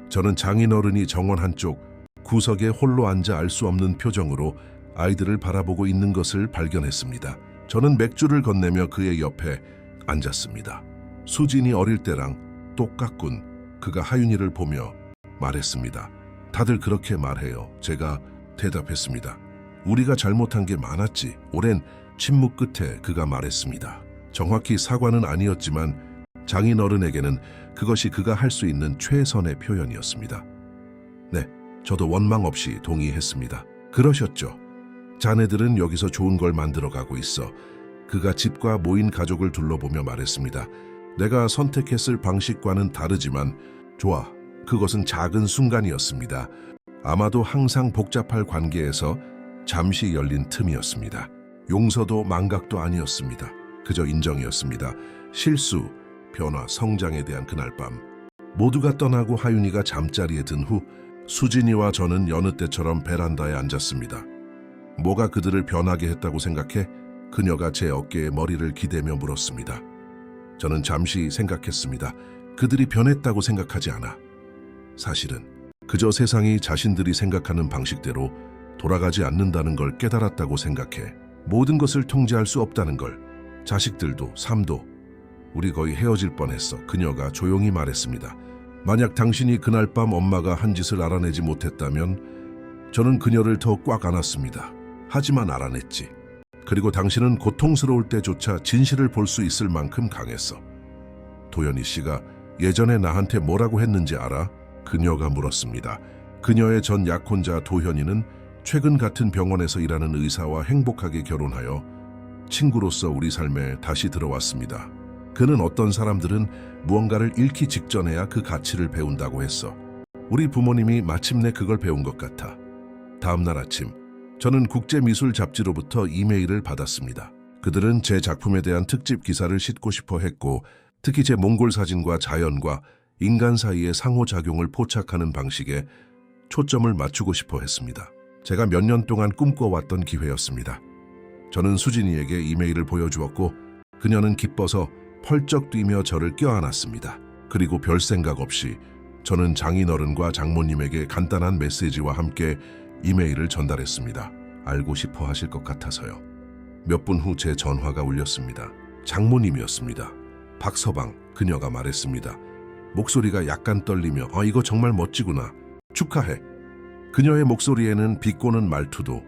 S1: 저는 장인어른이 정원 한쪽 구석에 홀로 앉아 알 수 없는 표정으로 아이들을 바라보고 있는 것을 발견했습니다. 저는 맥주를 건네며 그의 옆에 앉았습니다. 수진이 어릴 때랑 똑같군. 그가 하윤이를 보며 말했습니다. 다들 그렇게 말해요. 제가 대답했습니다. 우리가 잘못한 게 많았지. 오랜 침묵 끝에 그가 말했습니다. 정확히 사과는 아니었지만 장인어른에게는 그것이 그가 할 수 있는 최선의 표현이었습니다. 네, 저도 원망 없이 동의했습니다. 그러셨죠. 자네들은 여기서 좋은 걸 만들어가고 있어. 그가 집과 모인 가족을 둘러보며 말했습니다. 내가 선택했을 방식과는 다르지만 좋아. 그것은 작은 순간이었습니다. 아마도 항상 복잡할 관계에서 잠시 열린 틈이었습니다. 용서도 망각도 아니었습니다. 그저 인정이었습니다. 실수, 변화, 성장에 대한 그날 밤. 모두가 떠나고 하윤이가 잠자리에 든 후 수진이와 저는 여느 때처럼 베란다에 앉았습니다. 뭐가 그들을 변하게 했다고 생각해? 그녀가 제 어깨에 머리를 기대며 물었습니다. 저는 잠시 생각했습니다. 그들이 변했다고 생각하지 않아. 사실은 그저 세상이 자신들이 생각하는 방식대로 돌아가지 않는다는 걸 깨달았다고 생각해. 모든 것을 통제할 수 없다는 걸. 자식들도 삶도. 우리 거의 헤어질 뻔했어. 그녀가 조용히 말했습니다. 만약 당신이 그날 밤 엄마가 한 짓을 알아내지 못했다면 저는 그녀를 더 꽉 안았습니다. 하지만 알아냈지. 그리고 당신은 고통스러울 때조차 진실을 볼 수 있을 만큼 강했어. 도연희 씨가 예전에 나한테 뭐라고 했는지 알아? 그녀가 물었습니다. 그녀의 전 약혼자 도현이는 최근 같은 병원에서 일하는 의사와 행복하게 결혼하여 친구로서 우리 삶에 다시 들어왔습니다. 그는 어떤 사람들은 무언가를 잃기 직전에야 그 가치를 배운다고 했어. 우리 부모님이 마침내 그걸 배운 것 같아. 다음 날 아침, 저는 국제미술 잡지로부터 이메일을 받았습니다. 그들은 제 작품에 대한 특집 기사를 싣고 싶어 했고, 특히 제 몽골 사진과 자연과 인간 사이의 상호작용을 포착하는 방식에 초점을 맞추고 싶어 했습니다. 제가 몇 년 동안 꿈꿔왔던 기회였습니다. 저는 수진이에게 이메일을 보여주었고 그녀는 기뻐서 펄쩍 뛰며 저를 껴안았습니다. 그리고 별 생각 없이 저는 장인어른과 장모님에게 간단한 메시지와 함께 이메일을 전달했습니다. 알고 싶어 하실 것 같아서요. 몇 분 후 제 전화가 울렸습니다. 장모님이었습니다. 박서방, 그녀가 말했습니다. 목소리가 약간 떨리며 이거 정말 멋지구나. 축하해. 그녀의 목소리에는 비꼬는 말투도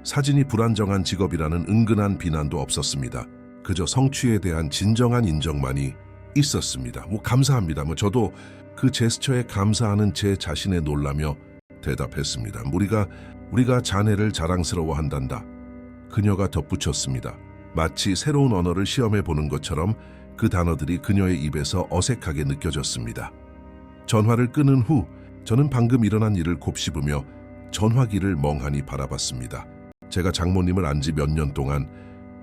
S1: 사진이 불안정한 직업이라는 은근한 비난도 없었습니다. 그저 성취에 대한 진정한 인정만이 있었습니다. 감사합니다. 저도 그 제스처에 감사하는 제 자신에 놀라며 대답했습니다. 우리가 자네를 자랑스러워한단다. 그녀가 덧붙였습니다. 마치 새로운 언어를 시험해 보는 것처럼 그 단어들이 그녀의 입에서 어색하게 느껴졌습니다. 전화를 끊은 후 저는 방금 일어난 일을 곱씹으며 전화기를 멍하니 바라봤습니다. 제가 장모님을 안 지 몇 년 동안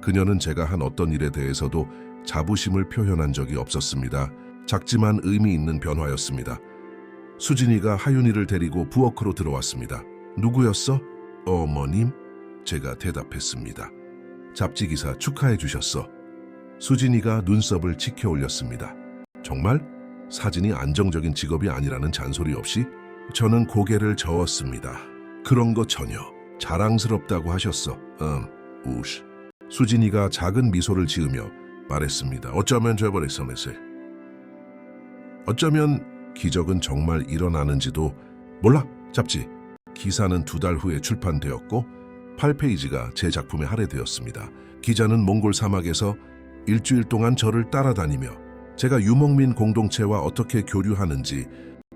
S1: 그녀는 제가 한 어떤 일에 대해서도 자부심을 표현한 적이 없었습니다. 작지만 의미 있는 변화였습니다. 수진이가 하윤이를 데리고 부엌으로 들어왔습니다. 누구였어? 어머님? 제가 대답했습니다. 잡지 기사 축하해 주셨어. 수진이가 눈썹을 치켜 올렸습니다. 정말? 사진이 안정적인 직업이 아니라는 잔소리 없이? 저는 고개를 저었습니다. 그런 거 전혀. 자랑스럽다고 하셨어. 우시. 수진이가 작은 미소를 지으며 말했습니다. 어쩌면 기적은 정말 일어나는지도 몰라. 잡지. 기사는 2달 후에 출판되었고 8페이지가 제 작품에 할애되었습니다. 기자는 몽골 사막에서 일주일 동안 저를 따라다니며 제가 유목민 공동체와 어떻게 교류하는지,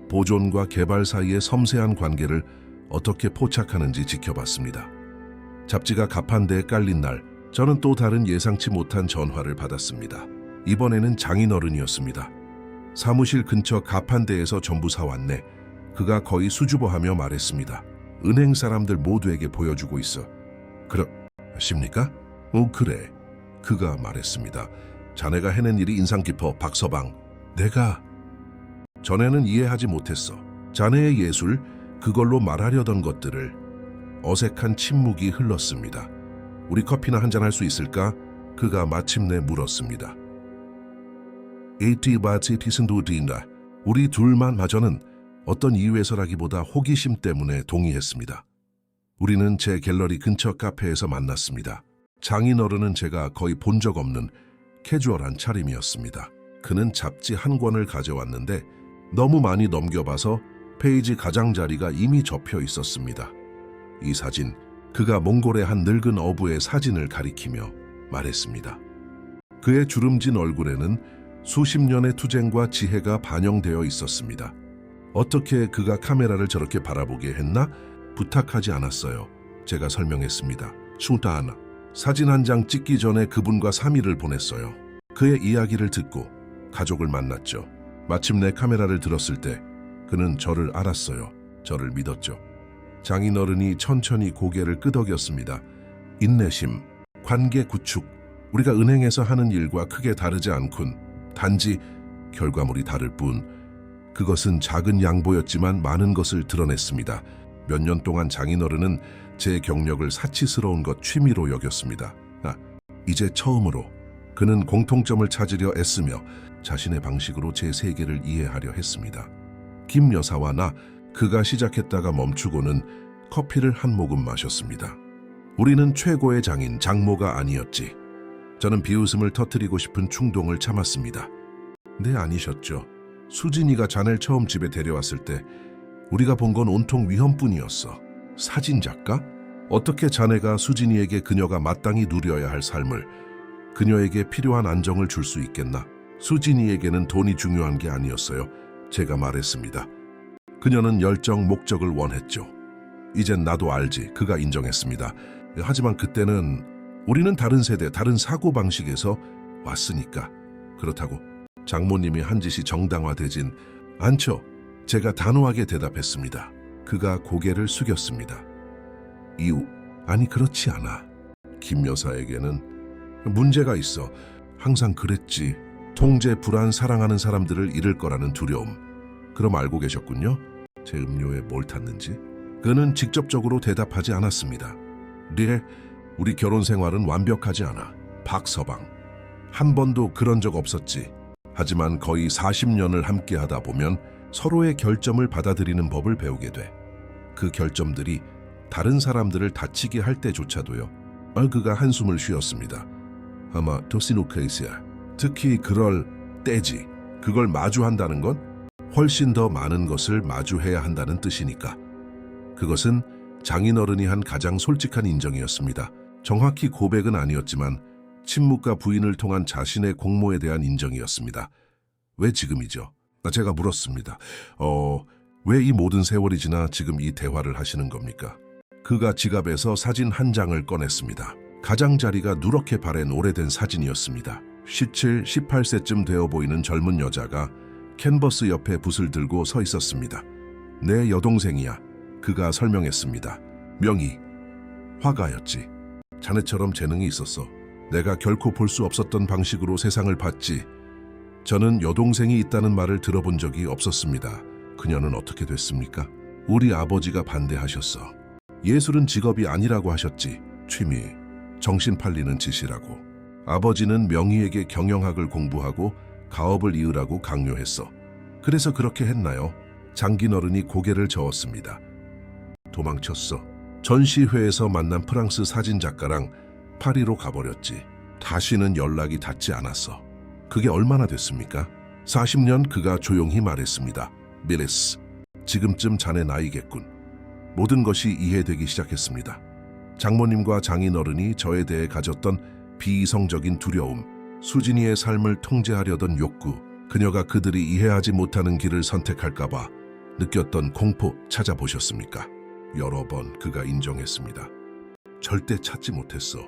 S1: 보존과 개발 사이의 섬세한 관계를 어떻게 포착하는지 지켜봤습니다. 잡지가 가판대에 깔린 날, 저는 또 다른 예상치 못한 전화를 받았습니다. 이번에는 장인어른이었습니다. 사무실 근처 가판대에서 전부 사왔네. 그가 거의 수줍어하며 말했습니다. 은행 사람들 모두에게 보여주고 있어. 그러십니까? 그래. 그가 말했습니다. 자네가 해낸 일이 인상 깊어, 박서방. 내가 전에는 이해하지 못했어. 자네의 예술, 그걸로 말하려던 것들을 어색한 침묵이 흘렀습니다. 우리 커피나 한잔 할 수 있을까? 그가 마침내 물었습니다. 우리 둘마저는 어떤 이유에서라기보다 호기심 때문에 동의했습니다. 우리는 제 갤러리 근처 카페에서 만났습니다. 장인어른은 제가 거의 본 적 없는 캐주얼한 차림이었습니다. 그는 잡지 한 권을 가져왔는데 너무 많이 넘겨봐서 페이지 가장자리가 이미 접혀 있었습니다. 이 사진, 그가 몽골의 한 늙은 어부의 사진을 가리키며 말했습니다. 그의 주름진 얼굴에는 수십 년의 투쟁과 지혜가 반영되어 있었습니다. 어떻게 그가 카메라를 저렇게 바라보게 했나? 부탁하지 않았어요. 제가 설명했습니다. 슈타하나. 사진 한 장 찍기 전에 그분과 3일을 보냈어요. 그의 이야기를 듣고 가족을 만났죠. 마침내 카메라를 들었을 때 그는 저를 알았어요. 저를 믿었죠. 장인어른이 천천히 고개를 끄덕였습니다. 인내심, 관계 구축, 우리가 은행에서 하는 일과 크게 다르지 않군. 단지 결과물이 다를 뿐. 그것은 작은 양보였지만 많은 것을 드러냈습니다. 몇 년 동안 장인어른은 제 경력을 사치스러운 것 취미로 여겼습니다. 이제 처음으로 그는 공통점을 찾으려 애쓰며 자신의 방식으로 제 세계를 이해하려 했습니다. 김 여사와 나, 그가 시작했다가 멈추고는 커피를 한 모금 마셨습니다. 우리는 최고의 장인, 장모가 아니었지. 저는 비웃음을 터뜨리고 싶은 충동을 참았습니다. 네, 아니셨죠. 수진이가 자넬 처음 집에 데려왔을 때 우리가 본 건 온통 위험뿐이었어. 사진작가? 어떻게 자네가 수진이에게 그녀가 마땅히 누려야 할 삶을, 그녀에게 필요한 안정을 줄 수 있겠나? 수진이에게는 돈이 중요한 게 아니었어요. 제가 말했습니다. 그녀는 열정, 목적을 원했죠. 이젠 나도 알지. 그가 인정했습니다. 하지만 그때는 우리는 다른 세대, 다른 사고방식에서 왔으니까. 그렇다고 장모님이 한 짓이 정당화되진 않죠. 제가 단호하게 대답했습니다. 그가 고개를 숙였습니다. 이유? 아니, 그렇지 않아. 김 여사에게는 문제가 있어. 항상 그랬지. 통제, 불안, 사랑하는 사람들을 잃을 거라는 두려움. 그럼 알고 계셨군요? 제 음료에 뭘 탔는지? 그는 직접적으로 대답하지 않았습니다. 네, 우리 결혼 생활은 완벽하지 않아. 박서방. 한 번도 그런 적 없었지. 하지만 거의 40년을 함께 하다 보면 서로의 결점을 받아들이는 법을 배우게 돼. 그 결점들이 다른 사람들을 다치게 할 때조차도요. 그가 한숨을 쉬었습니다. 아마 도시노케이스야. 특히 그럴 때지. 그걸 마주한다는 건 훨씬 더 많은 것을 마주해야 한다는 뜻이니까. 그것은 장인어른이 한 가장 솔직한 인정이었습니다. 정확히 고백은 아니었지만 친묵과 부인을 통한 자신의 공모에 대한 인정이었습니다. 왜 지금이죠? 제가 물었습니다. 왜 이 모든 세월이 지나 지금 이 대화를 하시는 겁니까? 그가 지갑에서 사진 한 장을 꺼냈습니다. 가장자리가 누렇게 바랜 오래된 사진이었습니다. 17, 18세쯤 되어 보이는 젊은 여자가 캔버스 옆에 붓을 들고 서 있었습니다. 내 여동생이야. 그가 설명했습니다. 명희, 화가였지. 자네처럼 재능이 있었어. 내가 결코 볼 수 없었던 방식으로 세상을 봤지. 저는 여동생이 있다는 말을 들어본 적이 없었습니다. 그녀는 어떻게 됐습니까? 우리 아버지가 반대하셨어. 예술은 직업이 아니라고 하셨지. 취미, 정신 팔리는 짓이라고. 아버지는 명희에게 경영학을 공부하고 가업을 이으라고 강요했어. 그래서 그렇게 했나요? 장인어른이 고개를 저었습니다. 도망쳤어. 전시회에서 만난 프랑스 사진작가랑 파리로 가버렸지. 다시는 연락이 닿지 않았어. 그게 얼마나 됐습니까? 40년. 그가 조용히 말했습니다. 미레스, 지금쯤 자네 나이겠군. 모든 것이 이해되기 시작했습니다. 장모님과 장인어른이 저에 대해 가졌던 비이성적인 두려움, 수진이의 삶을 통제하려던 욕구, 그녀가 그들이 이해하지 못하는 길을 선택할까봐 느꼈던 공포 찾아보셨습니까? 여러 번 그가 인정했습니다. 절대 찾지 못했어.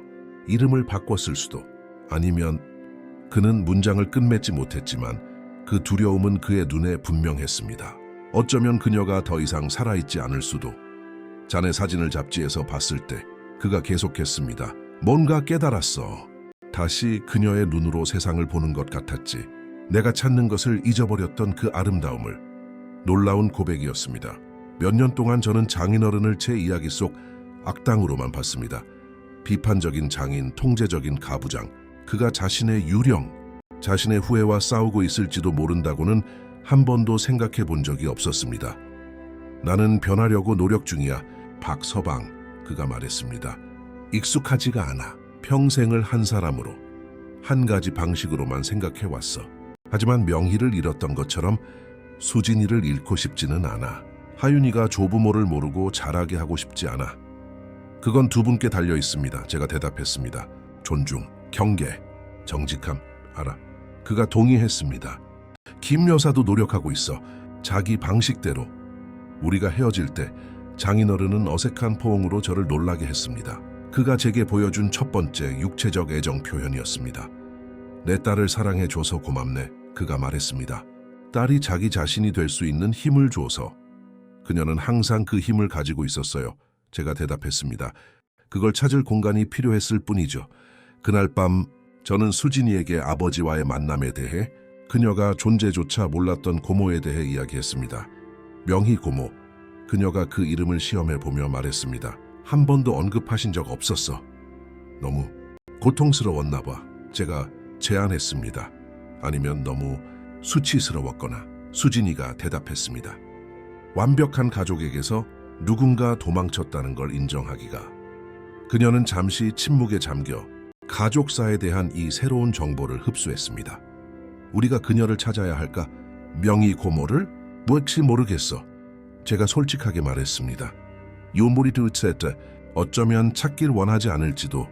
S1: 이름을 바꿨을 수도. 아니면 그는 문장을 끝맺지 못했지만 그 두려움은 그의 눈에 분명했습니다. 어쩌면 그녀가 더 이상 살아있지 않을 수도. 자네 사진을 잡지에서 봤을 때 그가 계속했습니다. 뭔가 깨달았어. 다시 그녀의 눈으로 세상을 보는 것 같았지. 내가 찾는 것을 잊어버렸던 그 아름다움을. 놀라운 고백이었습니다. 몇 년 동안 저는 장인어른을 제 이야기 속 악당으로만 봤습니다. 비판적인 장인, 통제적인 가부장, 그가 자신의 유령, 자신의 후회와 싸우고 있을지도 모른다고는 한 번도 생각해 본 적이 없었습니다. 나는 변하려고 노력 중이야. 박서방, 그가 말했습니다. 익숙하지가 않아. 평생을 한 사람으로, 한 가지 방식으로만 생각해 왔어. 하지만 명희를 잃었던 것처럼 수진이를 잃고 싶지는 않아. 하윤이가 조부모를 모르고 자라게 하고 싶지 않아. 그건 두 분께 달려 있습니다. 제가 대답했습니다. 존중, 경계, 정직함, 알아. 그가 동의했습니다. 김 여사도 노력하고 있어. 자기 방식대로. 우리가 헤어질 때 장인어른은 어색한 포옹으로 저를 놀라게 했습니다. 그가 제게 보여준 첫 번째 육체적 애정 표현이었습니다. 내 딸을 사랑해줘서 고맙네. 그가 말했습니다. 딸이 자기 자신이 될 수 있는 힘을 줘서. 그녀는 항상 그 힘을 가지고 있었어요. 제가 대답했습니다. 그걸 찾을 공간이 필요했을 뿐이죠. 그날 밤 저는 수진이에게 아버지와의 만남에 대해, 그녀가 존재조차 몰랐던 고모에 대해 이야기했습니다. 명희 고모, 그녀가 그 이름을 시험해보며 말했습니다. 한 번도 언급하신 적 없었어. 너무 고통스러웠나 봐. 제가 제안했습니다. 아니면 너무 수치스러웠거나. 수진이가 대답했습니다. 완벽한 가족에게서 누군가 도망쳤다는 걸 인정하기가. 그녀는 잠시 침묵에 잠겨 가족사에 대한 이 새로운 정보를 흡수했습니다. 우리가 그녀를 찾아야 할까? 명희 고모를? 혹시 모르겠어. 제가 솔직하게 말했습니다. 요모리 두세트, 어쩌면 찾길 원하지 않을지도,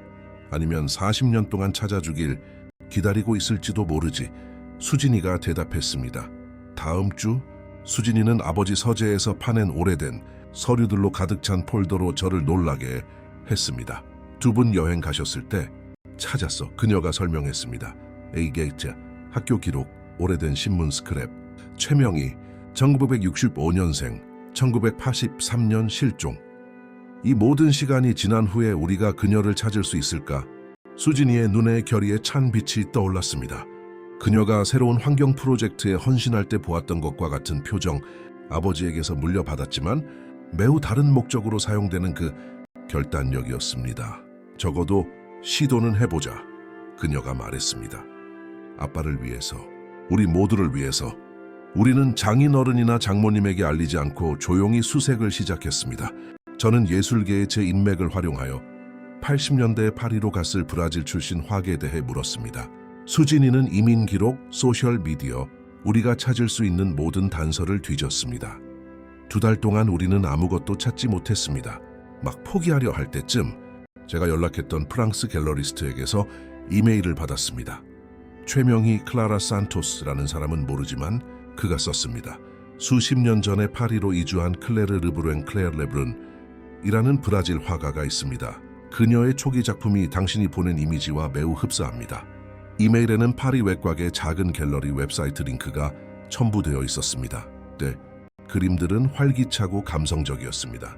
S1: 아니면 40년 동안 찾아주길 기다리고 있을지도 모르지. 수진이가 대답했습니다. 다음 주? 수진이는 아버지 서재에서 파낸 오래된 서류들로 가득 찬 폴더로 저를 놀라게 했습니다. 두 분 여행 가셨을 때 찾았어. 그녀가 설명했습니다. 에이게이트, 학교 기록, 오래된 신문 스크랩, 최명희, 1965년생, 1983년 실종. 이 모든 시간이 지난 후에 우리가 그녀를 찾을 수 있을까? 수진이의 눈에 결의에 찬 빛이 떠올랐습니다. 그녀가 새로운 환경 프로젝트에 헌신할 때 보았던 것과 같은 표정, 아버지에게서 물려받았지만 매우 다른 목적으로 사용되는 그 결단력이었습니다. 적어도 시도는 해보자. 그녀가 말했습니다. 아빠를 위해서, 우리 모두를 위해서. 우리는 장인어른이나 장모님에게 알리지 않고 조용히 수색을 시작했습니다. 저는 예술계의 제 인맥을 활용하여 80년대 파리로 갔을 브라질 출신 화가에 대해 물었습니다. 수진이는 이민 기록, 소셜 미디어, 우리가 찾을 수 있는 모든 단서를 뒤졌습니다. 2달 동안 우리는 아무것도 찾지 못했습니다. 막 포기하려 할 때쯤 제가 연락했던 프랑스 갤러리스트에게서 이메일을 받았습니다. 최명희 클라라 산토스라는 사람은 모르지만 그가 썼습니다. 수십 년 전에 파리로 이주한 클레르 르브랭 클레르 레브룬이라는 브라질 화가가 있습니다. 그녀의 초기 작품이 당신이 보낸 이미지와 매우 흡사합니다. 이메일에는 파리 외곽의 작은 갤러리 웹사이트 링크가 첨부되어 있었습니다. 네, 그림들은 활기차고 감성적이었습니다.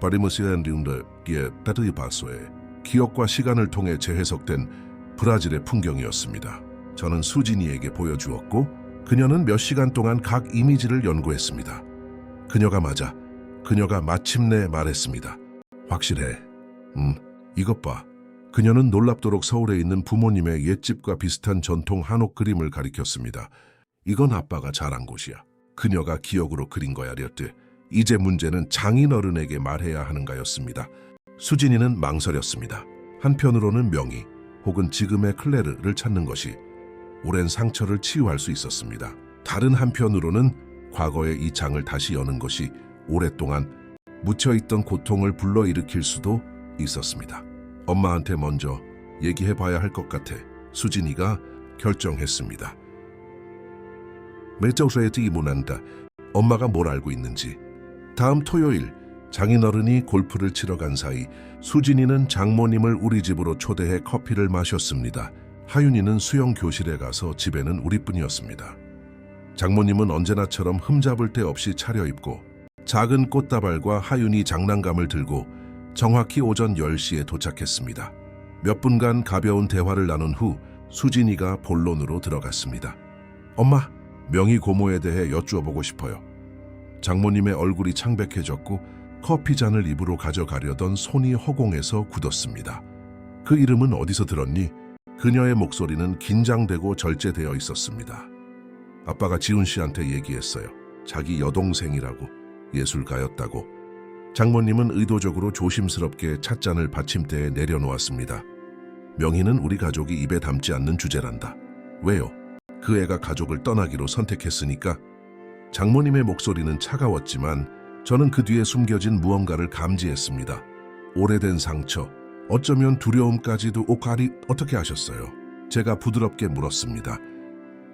S1: 파리무시엔리운드의 따르이바소의 기억과 시간을 통해 재해석된 브라질의 풍경이었습니다. 저는 수진이에게 보여주었고 그녀는 몇 시간 동안 각 이미지를 연구했습니다. 그녀가 마침내 말했습니다. 확실해. 이것 봐. 그녀는 놀랍도록 서울에 있는 부모님의 옛집과 비슷한 전통 한옥 그림을 가리켰습니다. 이건 아빠가 자란 곳이야. 그녀가 기억으로 그린 거야, 렸드. 이제 문제는 장인어른에게 말해야 하는가였습니다. 수진이는 망설였습니다. 한편으로는 명희 혹은 지금의 클레르를 찾는 것이 오랜 상처를 치유할 수 있었습니다. 다른 한편으로는 과거의 이 장을 다시 여는 것이 오랫동안 묻혀있던 고통을 불러일으킬 수도 있었습니다. 엄마한테 먼저 얘기해봐야 할 것 같아. 수진이가 결정했습니다. 매저스에티 문한다. 엄마가 뭘 알고 있는지. 다음 토요일 장인어른이 골프를 치러 간 사이 수진이는 장모님을 우리 집으로 초대해 커피를 마셨습니다. 하윤이는 수영 교실에 가서 집에는 우리뿐이었습니다. 장모님은 언제나처럼 흠잡을 데 없이 차려입고 작은 꽃다발과 하윤이 장난감을 들고 정확히 오전 10시에 도착했습니다. 몇 분간 가벼운 대화를 나눈 후 수진이가 본론으로 들어갔습니다. 엄마, 명희 고모에 대해 여쭈어보고 싶어요. 장모님의 얼굴이 창백해졌고 커피 잔을 입으로 가져가려던 손이 허공에서 굳었습니다. 그 이름은 어디서 들었니? 그녀의 목소리는 긴장되고 절제되어 있었습니다. 아빠가 지훈 씨한테 얘기했어요. 자기 여동생이라고, 예술가였다고. 장모님은 의도적으로 조심스럽게 찻잔을 받침대에 내려놓았습니다. 명희는 우리 가족이 입에 담지 않는 주제란다. 왜요? 그 애가 가족을 떠나기로 선택했으니까. 장모님의 목소리는 차가웠지만 저는 그 뒤에 숨겨진 무언가를 감지했습니다. 오래된 상처, 어쩌면 두려움까지도. 오카리 어떻게 하셨어요? 제가 부드럽게 물었습니다.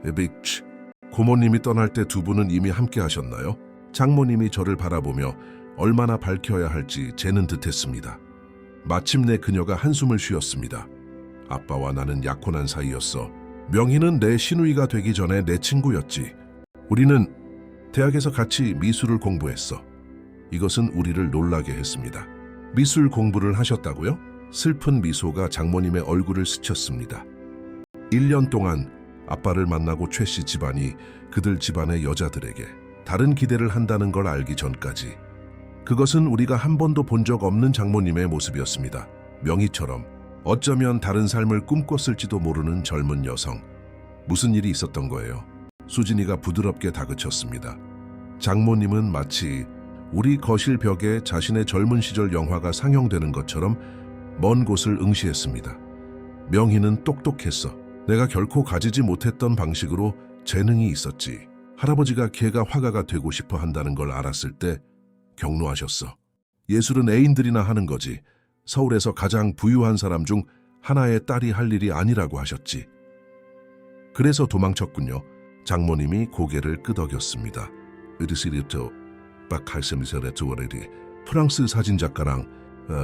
S1: 에빅치, 고모님이 떠날 때 두 분은 이미 함께 하셨나요? 장모님이 저를 바라보며 얼마나 밝혀야 할지 재는 듯했습니다. 마침내 그녀가 한숨을 쉬었습니다. 아빠와 나는 약혼한 사이였어. 명희는 내 시누이가 되기 전에 내 친구였지. 우리는 대학에서 같이 미술을 공부했어. 이것은 우리를 놀라게 했습니다. 미술 공부를 하셨다고요? 슬픈 미소가 장모님의 얼굴을 스쳤습니다. 1년 동안 아빠를 만나고 최 씨 집안이 그들 집안의 여자들에게 다른 기대를 한다는 걸 알기 전까지. 그것은 우리가 한 번도 본 적 없는 장모님의 모습이었습니다. 명희처럼 어쩌면 다른 삶을 꿈꿨을지도 모르는 젊은 여성. 무슨 일이 있었던 거예요? 수진이가 부드럽게 다그쳤습니다. 장모님은 마치 우리 거실 벽에 자신의 젊은 시절 영화가 상영되는 것처럼 먼 곳을 응시했습니다. 명희는 똑똑했어. 내가 결코 가지지 못했던 방식으로 재능이 있었지. 할아버지가 걔가 화가가 되고 싶어 한다는 걸 알았을 때 격노하셨어. 예술은 애인들이나 하는 거지. 서울에서 가장 부유한 사람 중 하나의 딸이 할 일이 아니라고 하셨지. 그래서 도망쳤군요. 장모님이 고개를 끄덕였습니다. 으르시리토 박할셈이서레투어레리 프랑스 사진작가랑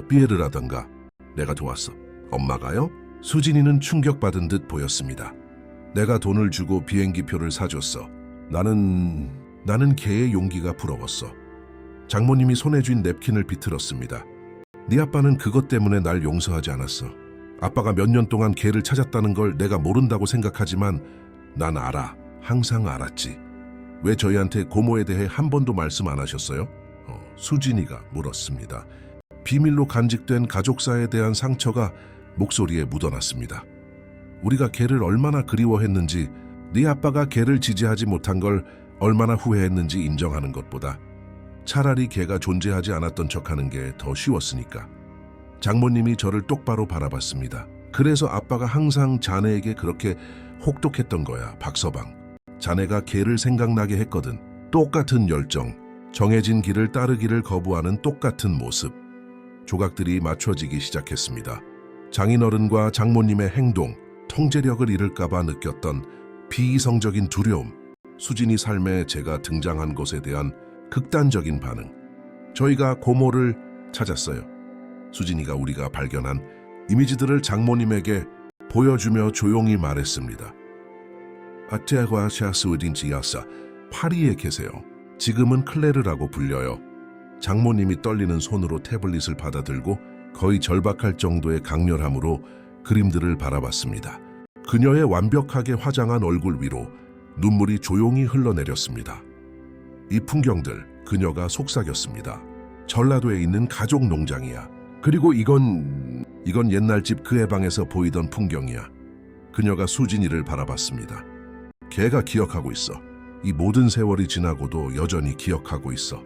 S1: 삐에르 하던가. 내가 도왔어. 엄마가요? 수진이는 충격받은 듯 보였습니다. 내가 돈을 주고 비행기표를 사줬어. 나는 걔의 용기가 부러웠어. 장모님이 손에 쥔 냅킨을 비틀었습니다. 네 아빠는 그것 때문에 날 용서하지 않았어. 아빠가 몇 년 동안 걔를 찾았다는 걸 내가 모른다고 생각하지만 난 알아. 항상 알았지. 왜 저희한테 고모에 대해 한 번도 말씀 안 하셨어요? 수진이가 물었습니다. 비밀로 간직된 가족사에 대한 상처가 목소리에 묻어났습니다. 우리가 걔를 얼마나 그리워했는지, 네 아빠가 걔를 지지하지 못한 걸 얼마나 후회했는지 인정하는 것보다 차라리 걔가 존재하지 않았던 척하는 게 더 쉬웠으니까. 장모님이 저를 똑바로 바라봤습니다. 그래서 아빠가 항상 자네에게 그렇게 혹독했던 거야, 박서방. 자네가 걔를 생각나게 했거든. 똑같은 열정, 정해진 길을 따르기를 거부하는 똑같은 모습. 조각들이 맞춰지기 시작했습니다. 장인어른과 장모님의 행동, 통제력을 잃을까봐 느꼈던 비이성적인 두려움, 수진이 삶에 제가 등장한 것에 대한 극단적인 반응. 저희가 고모를 찾았어요. 수진이가 우리가 발견한 이미지들을 장모님에게 보여주며 조용히 말했습니다. 아테과 샤스우딘지야사, 파리에 계세요. 지금은 클레르라고 불려요. 장모님이 떨리는 손으로 태블릿을 받아들고 거의 절박할 정도의 강렬함으로 그림들을 바라봤습니다. 그녀의 완벽하게 화장한 얼굴 위로 눈물이 조용히 흘러내렸습니다. 이 풍경들, 그녀가 속삭였습니다. 전라도에 있는 가족 농장이야. 그리고 이건 옛날 집 그의 방에서 보이던 풍경이야. 그녀가 수진이를 바라봤습니다. 걔가 기억하고 있어. 이 모든 세월이 지나고도 여전히 기억하고 있어.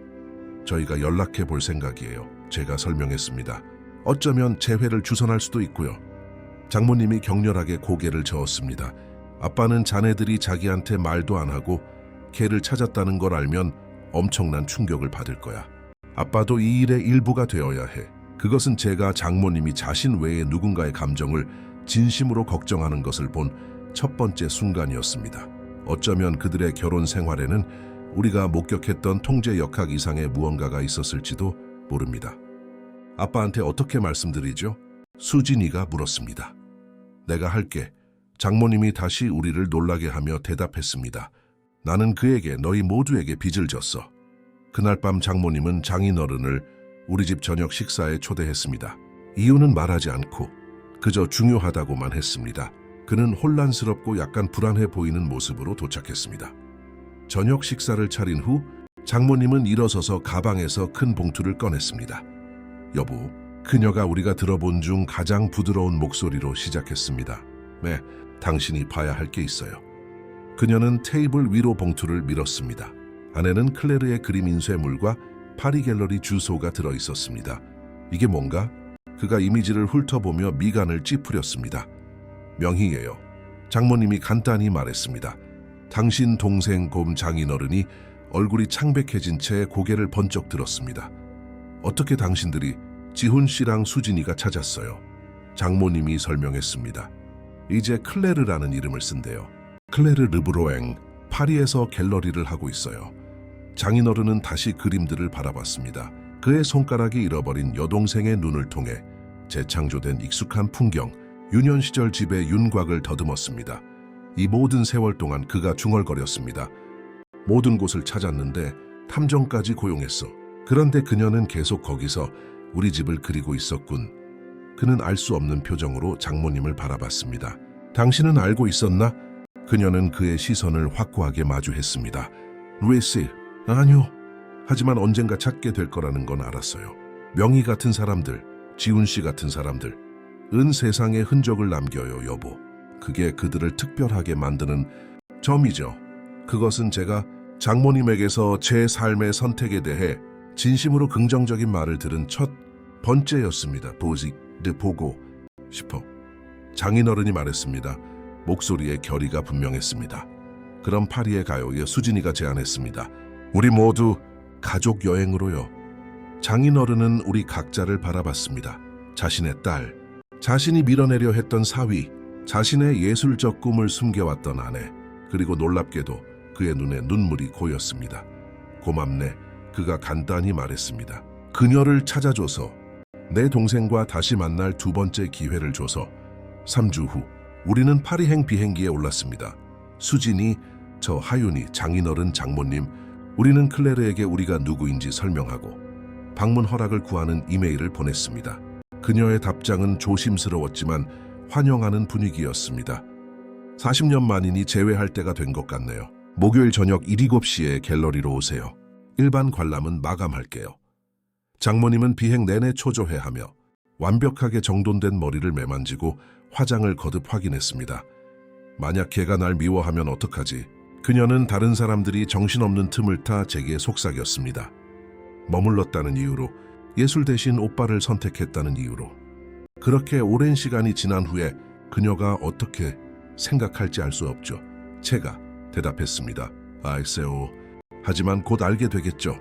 S1: 저희가 연락해 볼 생각이에요. 제가 설명했습니다. 어쩌면 재회를 주선할 수도 있고요. 장모님이 격렬하게 고개를 저었습니다. 아빠는 자네들이 자기한테 말도 안 하고 걔를 찾았다는 걸 알면 엄청난 충격을 받을 거야. 아빠도 이 일의 일부가 되어야 해. 그것은 제가 장모님이 자신 외에 누군가의 감정을 진심으로 걱정하는 것을 본 첫 번째 순간이었습니다. 어쩌면 그들의 결혼 생활에는 우리가 목격했던 통제 역학 이상의 무언가가 있었을지도 모릅니다. 아빠한테 어떻게 말씀드리죠? 수진이가 물었습니다. 내가 할게. 장모님이 다시 우리를 놀라게 하며 대답했습니다. 나는 그에게 너희 모두에게 빚을 졌어. 그날 밤 장모님은 장인어른을 우리 집 저녁 식사에 초대했습니다. 이유는 말하지 않고 그저 중요하다고만 했습니다. 그는 혼란스럽고 약간 불안해 보이는 모습으로 도착했습니다. 저녁 식사를 차린 후 장모님은 일어서서 가방에서 큰 봉투를 꺼냈습니다. 여보, 그녀가 우리가 들어본 중 가장 부드러운 목소리로 시작했습니다. 네, 당신이 봐야 할 게 있어요. 그녀는 테이블 위로 봉투를 밀었습니다. 안에는 클레르의 그림 인쇄물과 파리 갤러리 주소가 들어 있었습니다. 이게 뭔가? 그가 이미지를 훑어보며 미간을 찌푸렸습니다. 명희예요. 장모님이 간단히 말했습니다. 당신 동생 곰 장인어른이 얼굴이 창백해진 채 고개를 번쩍 들었습니다. 어떻게 당신들이 지훈 씨랑 수진이가 찾았어요? 장모님이 설명했습니다. 이제 클레르라는 이름을 쓴대요. 클레르 르브로엥, 파리에서 갤러리를 하고 있어요. 장인어른은 다시 그림들을 바라봤습니다. 그의 손가락이 잃어버린 여동생의 눈을 통해 재창조된 익숙한 풍경, 유년 시절 집의 윤곽을 더듬었습니다. 이 모든 세월 동안 그가 중얼거렸습니다. 모든 곳을 찾았는데 탐정까지 고용했어. 그런데 그녀는 계속 거기서 우리 집을 그리고 있었군. 그는 알 수 없는 표정으로 장모님을 바라봤습니다. 당신은 알고 있었나? 그녀는 그의 시선을 확고하게 마주했습니다. 루이스, 아니요. 하지만 언젠가 찾게 될 거라는 건 알았어요. 명희 같은 사람들, 지훈 씨 같은 사람들, 은 세상에 흔적을 남겨요, 여보. 그게 그들을 특별하게 만드는 점이죠. 그것은 제가 장모님에게서 제 삶의 선택에 대해 진심으로 긍정적인 말을 들은 첫 번째였습니다. 보고 싶어. 장인어른이 말했습니다. 목소리의 결의가 분명했습니다. 그럼 파리에 가요. 수진이가 제안했습니다. 우리 모두 가족 여행으로요. 장인어른은 우리 각자를 바라봤습니다. 자신의 딸, 자신이 밀어내려 했던 사위, 자신의 예술적 꿈을 숨겨왔던 아내, 그리고 놀랍게도 그의 눈에 눈물이 고였습니다. 고맙네, 그가 간단히 말했습니다. 그녀를 찾아줘서, 내 동생과 다시 만날 두 번째 기회를 줘서. 3주 후 우리는 파리행 비행기에 올랐습니다. 수진이, 저 하윤이, 장인어른, 장모님, 우리는 클레르에게 우리가 누구인지 설명하고 방문 허락을 구하는 이메일을 보냈습니다. 그녀의 답장은 조심스러웠지만 환영하는 분위기였습니다. 40년 만이니 재회할 때가 된 것 같네요. 목요일 저녁 7시에 갤러리로 오세요. 일반 관람은 마감할게요. 장모님은 비행 내내 초조해하며 완벽하게 정돈된 머리를 매만지고 화장을 거듭 확인했습니다. 만약 걔가 날 미워하면 어떡하지? 그녀는 다른 사람들이 정신없는 틈을 타 제게 속삭였습니다. 머물렀다는 이유로, 예술 대신 오빠를 선택했다는 이유로. 그렇게 오랜 시간이 지난 후에 그녀가 어떻게 생각할지 알 수 없죠. 제가 대답했습니다. 알세요. 하지만 곧 알게 되겠죠.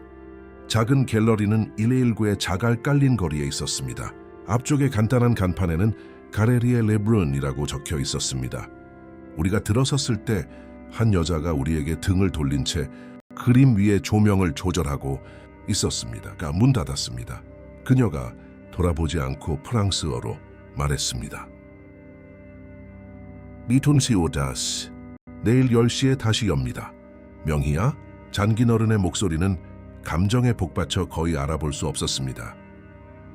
S1: 작은 갤러리는 119의 자갈 깔린 거리에 있었습니다. 앞쪽의 간단한 간판에는 가레리에 레브룬이라고 적혀 있었습니다. 우리가 들어섰을 때 한 여자가 우리에게 등을 돌린 채 그림 위에 조명을 조절하고 있었습니다. 문 닫았습니다. 그녀가 돌아보지 않고 프랑스어로 말했습니다. 미톤시 오다스, 내일 10시에 다시 엽니다. 명희야? 장인어른의 목소리는 감정에 복받쳐 거의 알아볼 수 없었습니다.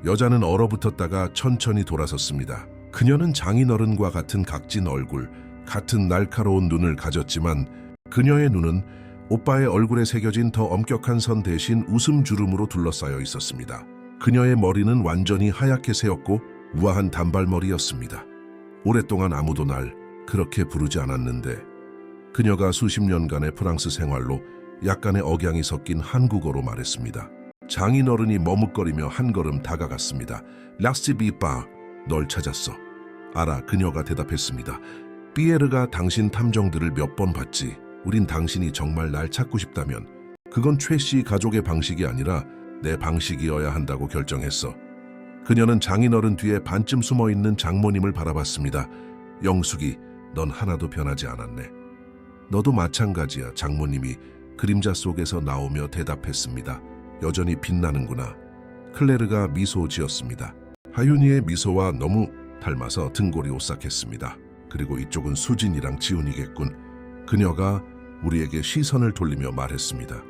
S1: 여자는 얼어붙었다가 천천히 돌아섰습니다. 그녀는 장인어른과 같은 각진 얼굴, 같은 날카로운 눈을 가졌지만 그녀의 눈은 오빠의 얼굴에 새겨진 더 엄격한 선 대신 웃음 주름으로 둘러싸여 있었습니다. 그녀의 머리는 완전히 하얗게 새었고 우아한 단발머리였습니다. 오랫동안 아무도 날 그렇게 부르지 않았는데 그녀가 수십 년간의 프랑스 생활로 약간의 억양이 섞인 한국어로 말했습니다. 장인어른이 머뭇거리며 한 걸음 다가갔습니다. 라스티비빠, 널 찾았어. 알아, 그녀가 대답했습니다. 피에르가 당신 탐정들을 몇 번 봤지. 우린 당신이 정말 날 찾고 싶다면 그건 최 씨 가족의 방식이 아니라 내 방식이어야 한다고 결정했어. 그녀는 장인어른 뒤에 반쯤 숨어있는 장모님을 바라봤습니다. 영숙이, 넌 하나도 변하지 않았네. 너도 마찬가지야. 장모님이 그림자 속에서 나오며 대답했습니다. 여전히 빛나는구나. 클레르가 미소 지었습니다. 하윤이의 미소와 너무 닮아서 등골이 오싹했습니다. 그리고 이쪽은 수진이랑 지훈이겠군. 그녀가 우리에게 시선을 돌리며 말했습니다.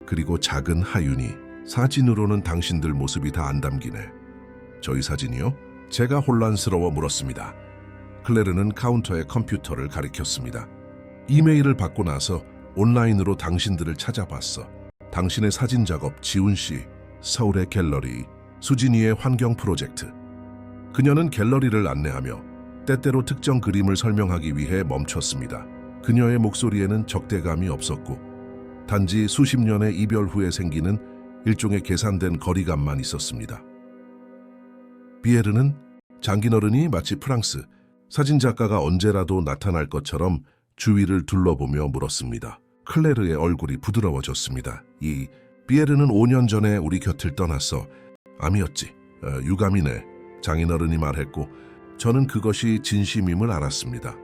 S1: 그리고 작은 하윤이, 사진으로는 당신들 모습이 다 안 담기네. 저희 사진이요? 제가 혼란스러워 물었습니다. 클레르는 카운터에 컴퓨터를 가리켰습니다. 이메일을 받고 나서 온라인으로 당신들을 찾아봤어. 당신의 사진 작업, 지훈 씨, 서울의 갤러리, 수진이의 환경 프로젝트. 그녀는 갤러리를 안내하며 때때로 특정 그림을 설명하기 위해 멈췄습니다. 그녀의 목소리에는 적대감이 없었고 단지 수십 년의 이별 후에 생기는 일종의 계산된 거리감만 있었습니다. 비에르는 장인어른이 마치 프랑스 사진작가가 언제라도 나타날 것처럼 주위를 둘러보며 물었습니다. 클레르의 얼굴이 부드러워졌습니다. 이 비에르는 5년 전에 우리 곁을 떠났어. 암이었지. 유감이네. 장인어른이 말했고 저는 그것이 진심임을 알았습니다.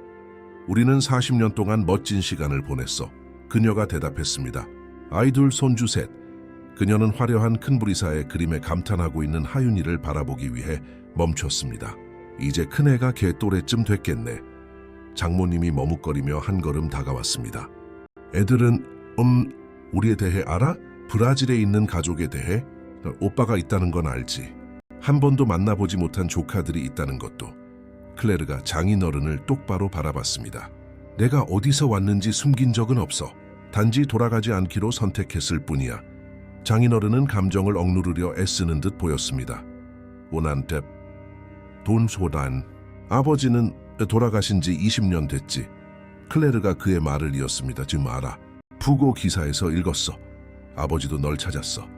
S1: 우리는 40년 동안 멋진 시간을 보냈어. 그녀가 대답했습니다. 아이돌 손주 셋. 그녀는 화려한 큰부리사의 그림에 감탄하고 있는 하윤이를 바라보기 위해 멈췄습니다. 이제 큰애가 걔 또래쯤 됐겠네. 장모님이 머뭇거리며 한 걸음 다가왔습니다. 애들은 우리에 대해 알아? 브라질에 있는 가족에 대해? 오빠가 있다는 건 알지. 한 번도 만나보지 못한 조카들이 있다는 것도. 클레르가 장인어른을 똑바로 바라봤습니다. 내가 어디서 왔는지 숨긴 적은 없어. 단지 돌아가지 않기로 선택했을 뿐이야. 장인어른은 감정을 억누르려 애쓰는 듯 보였습니다. 오난뎁, 돈소단. 아버지는 돌아가신 지 20년 됐지. 클레르가 그의 말을 이었습니다. 지금 알아. 부고 기사에서 읽었어. 아버지도 널 찾았어.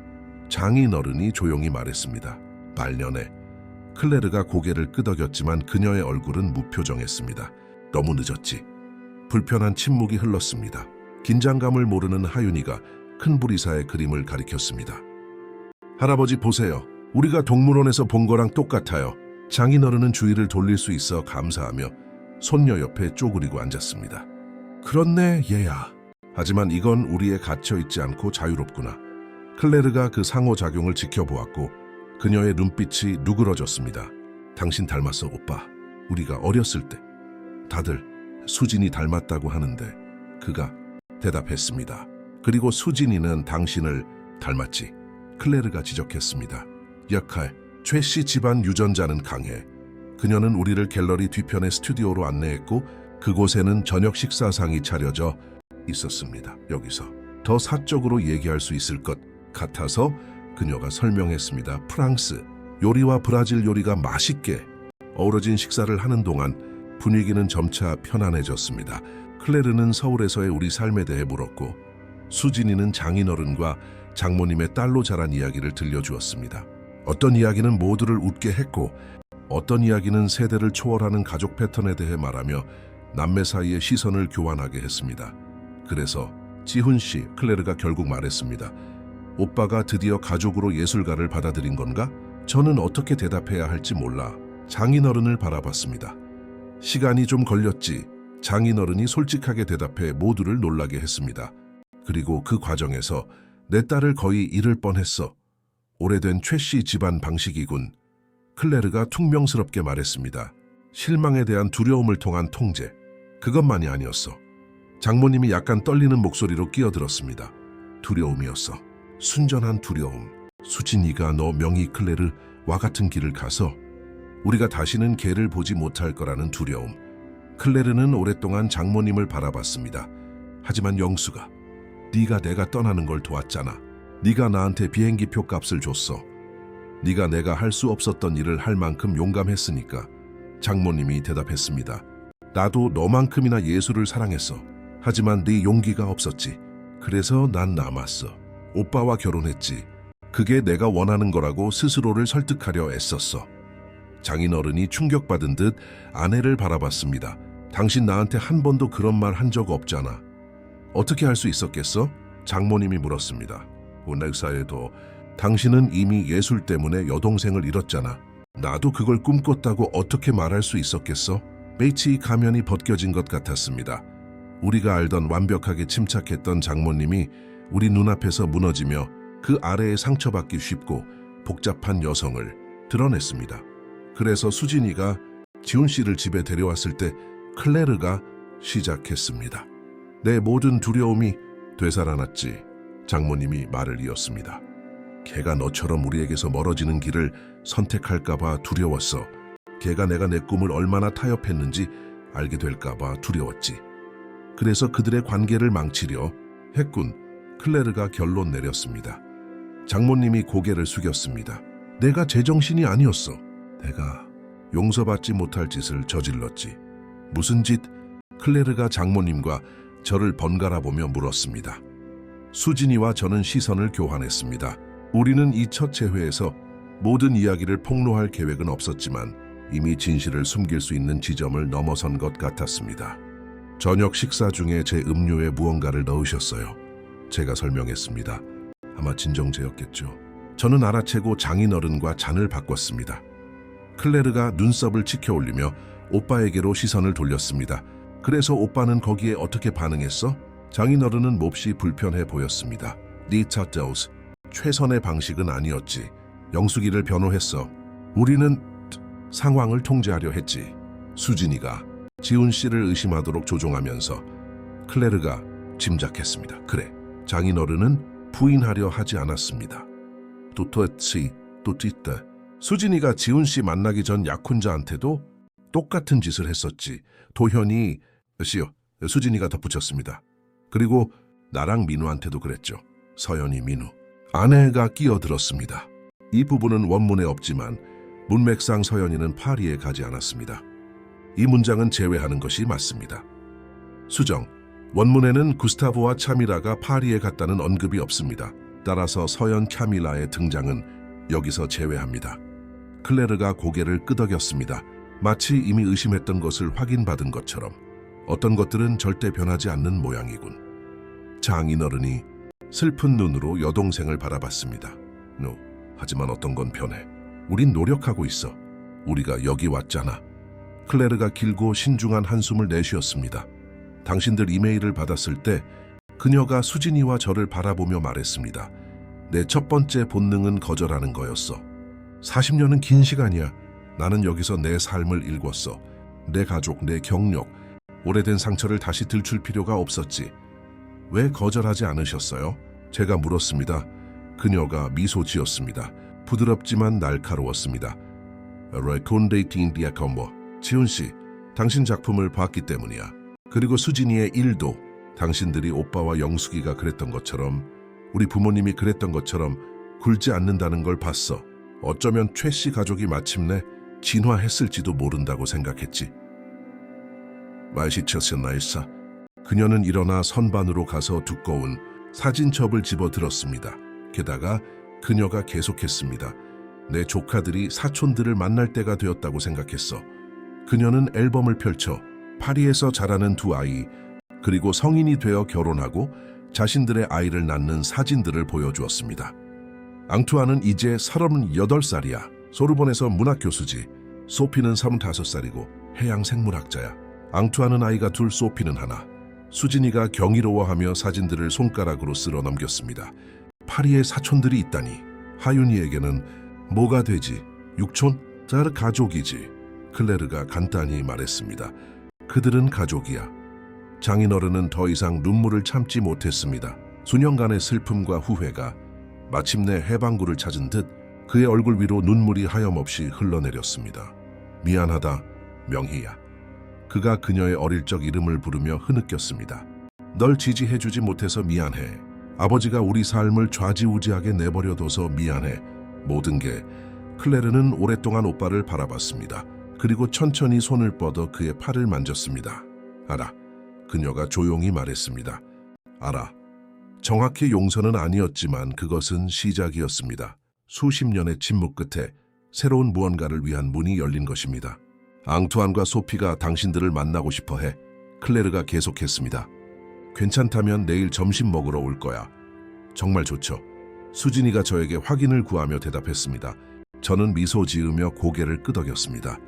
S1: 장인어른이 조용히 말했습니다. 말년에. 클레르가 고개를 끄덕였지만 그녀의 얼굴은 무표정했습니다. 너무 늦었지. 불편한 침묵이 흘렀습니다. 긴장감을 모르는 하윤이가 큰부리사의 그림을 가리켰습니다. 할아버지 보세요. 우리가 동물원에서 본 거랑 똑같아요. 장인어른은 주위를 돌릴 수 있어 감사하며 손녀 옆에 쪼그리고 앉았습니다. 그렇네 얘야. 하지만 이건 우리에 갇혀있지 않고 자유롭구나. 클레르가 그 상호작용을 지켜보았고 그녀의 눈빛이 누그러졌습니다. 당신 닮았어 오빠. 우리가 어렸을 때 다들 수진이 닮았다고 하는데 그가 대답했습니다. 그리고 수진이는 당신을 닮았지. 클레르가 지적했습니다. 역할, 최씨 집안 유전자는 강해. 그녀는 우리를 갤러리 뒤편의 스튜디오로 안내했고 그곳에는 저녁 식사상이 차려져 있었습니다. 여기서 더 사적으로 얘기할 수 있을 것 같아서 그녀가 설명했습니다. 프랑스 요리와 브라질 요리가 맛있게 어우러진 식사를 하는 동안 분위기는 점차 편안해졌습니다. 클레르는 서울에서의 우리 삶에 대해 물었고 수진이는 장인어른과 장모님의 딸로 자란 이야기를 들려주었습니다. 어떤 이야기는 모두를 웃게 했고 어떤 이야기는 세대를 초월하는 가족 패턴에 대해 말하며 남매 사이의 시선을 교환하게 했습니다. 그래서 지훈 씨, 클레르가 결국 말했습니다. 오빠가 드디어 가족으로 예술가를 받아들인 건가? 저는 어떻게 대답해야 할지 몰라 장인어른을 바라봤습니다. 시간이 좀 걸렸지. 장인어른이 솔직하게 대답해 모두를 놀라게 했습니다. 그리고 그 과정에서 내 딸을 거의 잃을 뻔했어. 오래된 최씨 집안 방식이군. 클레르가 퉁명스럽게 말했습니다. 실망에 대한 두려움을 통한 통제. 그것만이 아니었어. 장모님이 약간 떨리는 목소리로 끼어들었습니다. 두려움이었어. 순전한 두려움. 수진이가 너 명의 클레르와 같은 길을 가서 우리가 다시는 걔를 보지 못할 거라는 두려움. 클레르는 오랫동안 장모님을 바라봤습니다. 하지만 영수가 네가 내가 떠나는 걸 도왔잖아. 네가 나한테 비행기표 값을 줬어. 네가 내가 할 수 없었던 일을 할 만큼 용감했으니까. 장모님이 대답했습니다. 나도 너만큼이나 예술을 사랑했어. 하지만 네 용기가 없었지. 그래서 난 남았어. 오빠와 결혼했지. 그게 내가 원하는 거라고 스스로를 설득하려 애썼어. 장인어른이 충격받은 듯 아내를 바라봤습니다. 당신 나한테 한 번도 그런 말 한 적 없잖아. 어떻게 할 수 있었겠어? 장모님이 물었습니다. 오늘사에도 당신은 이미 예술 때문에 여동생을 잃었잖아. 나도 그걸 꿈꿨다고 어떻게 말할 수 있었겠어? 베이치 가면이 벗겨진 것 같았습니다. 우리가 알던 완벽하게 침착했던 장모님이 우리 눈앞에서 무너지며 그 아래에 상처받기 쉽고 복잡한 여성을 드러냈습니다. 그래서 수진이가 지훈 씨를 집에 데려왔을 때 클레르가 시작했습니다. 내 모든 두려움이 되살아났지. 장모님이 말을 이었습니다. 걔가 너처럼 우리에게서 멀어지는 길을 선택할까봐 두려웠어. 걔가 내가 내 꿈을 얼마나 타협했는지 알게 될까봐 두려웠지. 그래서 그들의 관계를 망치려 했군. 클레르가 결론 내렸습니다. 장모님이 고개를 숙였습니다. 내가 제정신이 아니었어. 내가 용서받지 못할 짓을 저질렀지. 무슨 짓? 클레르가 장모님과 저를 번갈아 보며 물었습니다. 수진이와 저는 시선을 교환했습니다. 우리는 이 첫 재회에서 모든 이야기를 폭로할 계획은 없었지만 이미 진실을 숨길 수 있는 지점을 넘어선 것 같았습니다. 저녁 식사 중에 제 음료에 무언가를 넣으셨어요. 제가 설명했습니다. 아마 진정제였겠죠. 저는 알아채고 장인어른과 잔을 바꿨습니다. 클레르가 눈썹을 치켜 올리며 오빠에게로 시선을 돌렸습니다. 그래서 오빠는 거기에 어떻게 반응했어? 장인어른은 몹시 불편해 보였습니다. 리차 도스, 최선의 방식은 아니었지. 영숙이를 변호했어. 우리는 상황을 통제하려 했지. 수진이가 지훈 씨를 의심하도록 조종하면서 클레르가 짐작했습니다. 그래, 장인어른은 부인하려 하지 않았습니다. 도토치, 도티떼. 수진이가 지훈 씨 만나기 전 약혼자한테도 똑같은 짓을 했었지. 도현이, 씨요, 수진이가 덧붙였습니다. 그리고 나랑 민우한테도 그랬죠. 서연이 민우. 아내가 끼어들었습니다. 이 부분은 원문에 없지만 문맥상 서연이는 파리에 가지 않았습니다. 이 문장은 제외하는 것이 맞습니다. 수정, 원문에는 구스타보와 차미라가 파리에 갔다는 언급이 없습니다. 따라서 서연 카밀라의 등장은 여기서 제외합니다. 클레르가 고개를 끄덕였습니다. 마치 이미 의심했던 것을 확인받은 것처럼. 어떤 것들은 절대 변하지 않는 모양이군. 장인어른이 슬픈 눈으로 여동생을 바라봤습니다. 하지만 어떤 건 변해. 우린 노력하고 있어. 우리가 여기 왔잖아. 클레르가 길고 신중한 한숨을 내쉬었습니다. 당신들 이메일을 받았을 때 그녀가 수진이와 저를 바라보며 말했습니다. 내 첫 번째 본능은 거절하는 거였어. 40년은 긴 시간이야. 나는 여기서 내 삶을 일궜어. 내 가족, 내 경력, 오래된 상처를 다시 들출 필요가 없었지. 왜 거절하지 않으셨어요? 제가 물었습니다. 그녀가 미소 지었습니다. 부드럽지만 날카로웠습니다. 레콘데이팅 디아컴버. 지훈 씨, 당신 작품을 봤기 때문이야. 그리고 수진이의 일도 당신들이 오빠와 영숙이가 그랬던 것처럼, 우리 부모님이 그랬던 것처럼 굴지 않는다는 걸 봤어. 어쩌면 최 씨 가족이 마침내 진화했을지도 모른다고 생각했지. 마시쳤나이사. 그녀는 일어나 선반으로 가서 두꺼운 사진첩을 집어 들었습니다. 게다가 그녀가 계속했습니다. 내 조카들이 사촌들을 만날 때가 되었다고 생각했어. 그녀는 앨범을 펼쳐 파리에서 자라는 두 아이, 그리고 성인이 되어 결혼하고 자신들의 아이를 낳는 사진들을 보여주었습니다. 앙투아는 이제 38살이야. 소르본에서 문학교수지. 소피는 35살이고 해양생물학자야. 앙투아는 아이가 둘, 소피는 하나. 수진이가 경이로워하며 사진들을 손가락으로 쓸어 넘겼습니다. 파리에 사촌들이 있다니. 하윤이에게는 뭐가 되지? 육촌? 잘 가족이지. 클레르가 간단히 말했습니다. 그들은 가족이야. 장인어른은 더 이상 눈물을 참지 못했습니다. 수년간의 슬픔과 후회가 마침내 해방구를 찾은 듯 그의 얼굴 위로 눈물이 하염없이 흘러내렸습니다. 미안하다, 명희야. 그가 그녀의 어릴 적 이름을 부르며 흐느꼈습니다. 널 지지해주지 못해서 미안해. 아버지가 우리 삶을 좌지우지하게 내버려둬서 미안해. 모든 게. 클레르는 오랫동안 오빠를 바라봤습니다. 그리고 천천히 손을 뻗어 그의 팔을 만졌습니다. 알아. 그녀가 조용히 말했습니다. 알아. 정확히 용서는 아니었지만 그것은 시작이었습니다. 수십 년의 침묵 끝에 새로운 무언가를 위한 문이 열린 것입니다. 앙투안과 소피가 당신들을 만나고 싶어해. 클레르가 계속했습니다. 괜찮다면 내일 점심 먹으러 올 거야. 정말 좋죠. 수진이가 저에게 확인을 구하며 대답했습니다. 저는 미소 지으며 고개를 끄덕였습니다.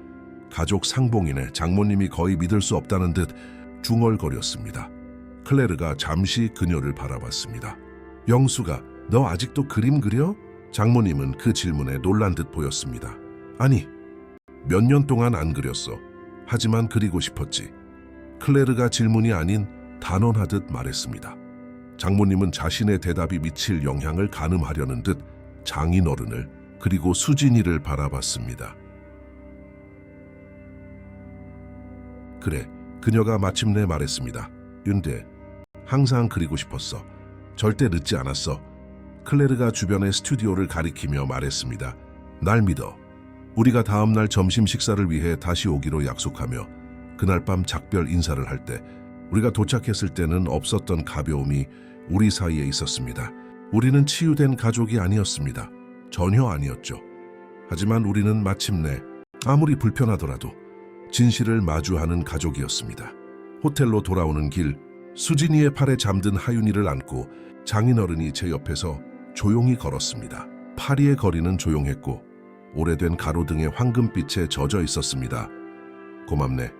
S1: 가족 상봉이네. 장모님이 거의 믿을 수 없다는 듯 중얼거렸습니다. 클레르가 잠시 그녀를 바라봤습니다. 영수가, 너 아직도 그림 그려? 장모님은 그 질문에 놀란 듯 보였습니다. 아니, 몇 년 동안 안 그렸어. 하지만 그리고 싶었지. 클레르가 질문이 아닌 단언하듯 말했습니다. 장모님은 자신의 대답이 미칠 영향을 가늠하려는 듯 장인어른을 그리고 수진이를 바라봤습니다. 그래, 그녀가 마침내 말했습니다. 윤대, 항상 그리고 싶었어. 절대 늦지 않았어. 클레르가 주변의 스튜디오를 가리키며 말했습니다. 날 믿어. 우리가 다음 날 점심 식사를 위해 다시 오기로 약속하며 그날 밤 작별 인사를 할 때 우리가 도착했을 때는 없었던 가벼움이 우리 사이에 있었습니다. 우리는 치유된 가족이 아니었습니다. 전혀 아니었죠. 하지만 우리는 마침내 아무리 불편하더라도 진실을 마주하는 가족이었습니다. 호텔로 돌아오는 길, 수진이의 팔에 잠든 하윤이를 안고 장인어른이 제 옆에서 조용히 걸었습니다. 파리의 거리는 조용했고 오래된 가로등의 황금빛에 젖어 있었습니다. 고맙네.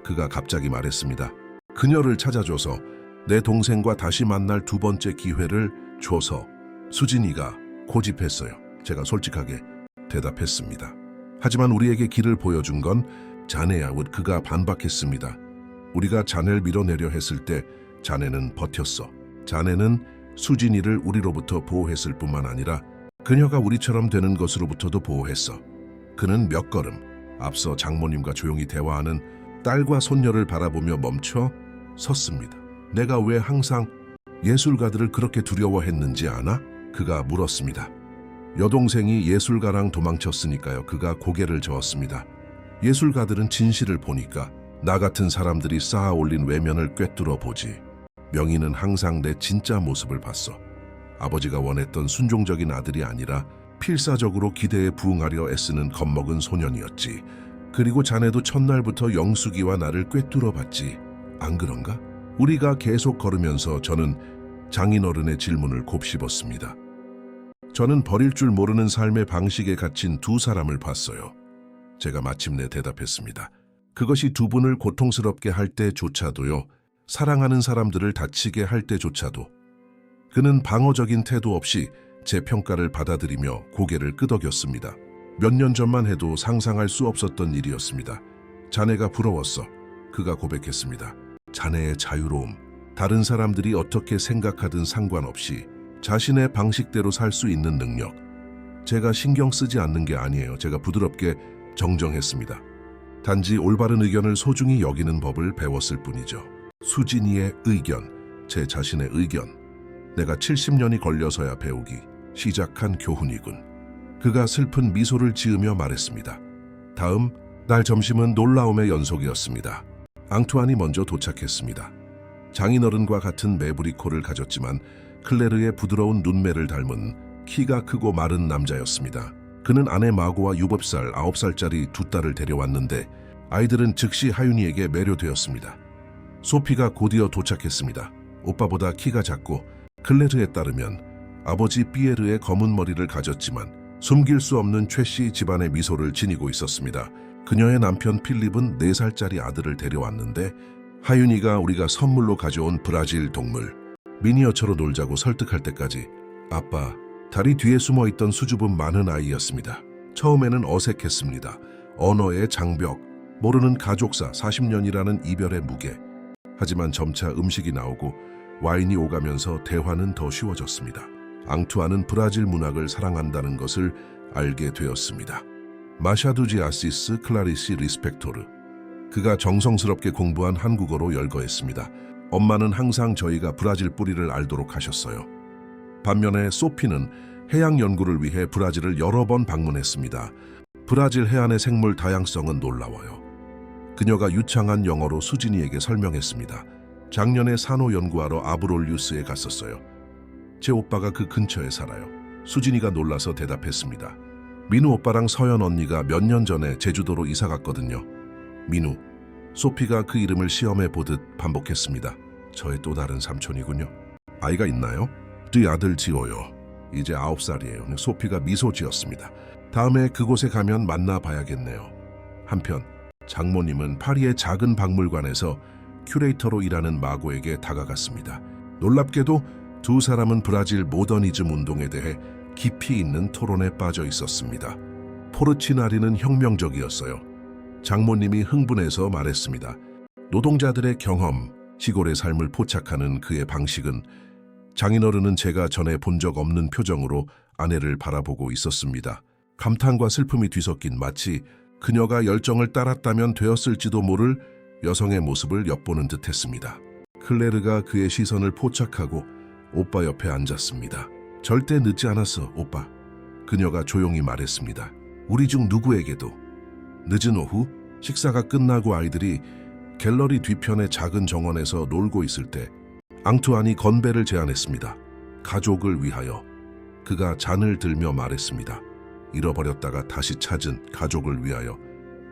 S1: 그가 갑자기 말했습니다. 그녀를 찾아줘서 내 동생과 다시 만날 두 번째 기회를 줘서. 수진이가 고집했어요. 제가 솔직하게 대답했습니다. 하지만 우리에게 길을 보여준 건 자네야. 그가 반박했습니다. 우리가 자네를 밀어내려 했을 때 자네는 버텼어. 자네는 수진이를 우리로부터 보호했을 뿐만 아니라 그녀가 우리처럼 되는 것으로부터도 보호했어. 그는 몇 걸음 앞서 장모님과 조용히 대화하는 딸과 손녀를 바라보며 멈춰 섰습니다. 내가 왜 항상 예술가들을 그렇게 두려워했는지 아나? 그가 물었습니다. 여동생이 예술가랑 도망쳤으니까요. 그가 고개를 저었습니다. 예술가들은 진실을 보니까 나 같은 사람들이 쌓아 올린 외면을 꿰뚫어 보지. 명희는 항상 내 진짜 모습을 봤어. 아버지가 원했던 순종적인 아들이 아니라 필사적으로 기대에 부응하려 애쓰는 겁먹은 소년이었지. 그리고 자네도 첫날부터 영숙이와 나를 꿰뚫어 봤지. 안 그런가? 우리가 계속 걸으면서 저는 장인어른의 질문을 곱씹었습니다. 저는 버릴 줄 모르는 삶의 방식에 갇힌 두 사람을 봤어요. 제가 마침내 대답했습니다. 그것이 두 분을 고통스럽게 할 때조차도요. 사랑하는 사람들을 다치게 할 때조차도. 그는 방어적인 태도 없이 제 평가를 받아들이며 고개를 끄덕였습니다. 몇 년 전만 해도 상상할 수 없었던 일이었습니다. 자네가 부러웠어. 그가 고백했습니다. 자네의 자유로움, 다른 사람들이 어떻게 생각하든 상관없이 자신의 방식대로 살 수 있는 능력. 제가 신경 쓰지 않는 게 아니에요. 제가 부드럽게 정정했습니다. 단지 올바른 의견을 소중히 여기는 법을 배웠을 뿐이죠. 수진이의 의견, 제 자신의 의견. 내가 70년이 걸려서야 배우기 시작한 교훈이군. 그가 슬픈 미소를 지으며 말했습니다. 다음 날 점심은 놀라움의 연속이었습니다. 앙투안이 먼저 도착했습니다. 장인어른과 같은 매부리코를 가졌지만 클레르의 부드러운 눈매를 닮은 키가 크고 마른 남자였습니다. 그는 아내 마고와 7살, 9살짜리 두 딸을 데려왔는데 아이들은 즉시 하윤이에게 매료되었습니다. 소피가 곧이어 도착했습니다. 오빠보다 키가 작고 클레르에 따르면 아버지 피에르의 검은 머리를 가졌지만 숨길 수 없는 최씨 집안의 미소를 지니고 있었습니다. 그녀의 남편 필립은 4살짜리 아들을 데려왔는데 하윤이가 우리가 선물로 가져온 브라질 동물 미니어처로 놀자고 설득할 때까지 아빠, 다리 뒤에 숨어있던 수줍음 많은 아이였습니다. 처음에는 어색했습니다. 언어의 장벽, 모르는 가족사, 40년이라는 이별의 무게. 하지만 점차 음식이 나오고 와인이 오가면서 대화는 더 쉬워졌습니다. 앙투안은 브라질 문학을 사랑한다는 것을 알게 되었습니다. 마샤두 지 아시스 클라리시 리스펙토르. 그가 정성스럽게 공부한 한국어로 열거했습니다. 엄마는 항상 저희가 브라질 뿌리를 알도록 하셨어요. 반면에 소피는 해양 연구를 위해 브라질을 여러 번 방문했습니다. 브라질 해안의 생물 다양성은 놀라워요. 그녀가 유창한 영어로 수진이에게 설명했습니다. 작년에 산호 연구하러 아브롤리우스에 갔었어요. 제 오빠가 그 근처에 살아요. 수진이가 놀라서 대답했습니다. 민우 오빠랑 서연 언니가 몇 년 전에 제주도로 이사 갔거든요. 민우. 소피가 그 이름을 시험해 보듯 반복했습니다. 저의 또 다른 삼촌이군요. 아이가 있나요? 네 아들 지호요. 이제 9살이에요. 소피가 미소 지었습니다. 다음에 그곳에 가면 만나봐야겠네요. 한편 장모님은 파리의 작은 박물관에서 큐레이터로 일하는 마고에게 다가갔습니다. 놀랍게도 두 사람은 브라질 모더니즘 운동에 대해 깊이 있는 토론에 빠져 있었습니다. 포르치나리는 혁명적이었어요. 장모님이 흥분해서 말했습니다. 노동자들의 경험, 시골의 삶을 포착하는 그의 방식은. 장인어른은 제가 전에 본 적 없는 표정으로 아내를 바라보고 있었습니다. 감탄과 슬픔이 뒤섞인 마치 그녀가 열정을 따랐다면 되었을지도 모를 여성의 모습을 엿보는 듯했습니다. 클레르가 그의 시선을 포착하고 오빠 옆에 앉았습니다. 절대 늦지 않았어, 오빠. 그녀가 조용히 말했습니다. 우리 중 누구에게도. 늦은 오후 식사가 끝나고 아이들이 갤러리 뒤편의 작은 정원에서 놀고 있을 때 앙투안이 건배를 제안했습니다. 가족을 위하여. 그가 잔을 들며 말했습니다. 잃어버렸다가 다시 찾은 가족을 위하여.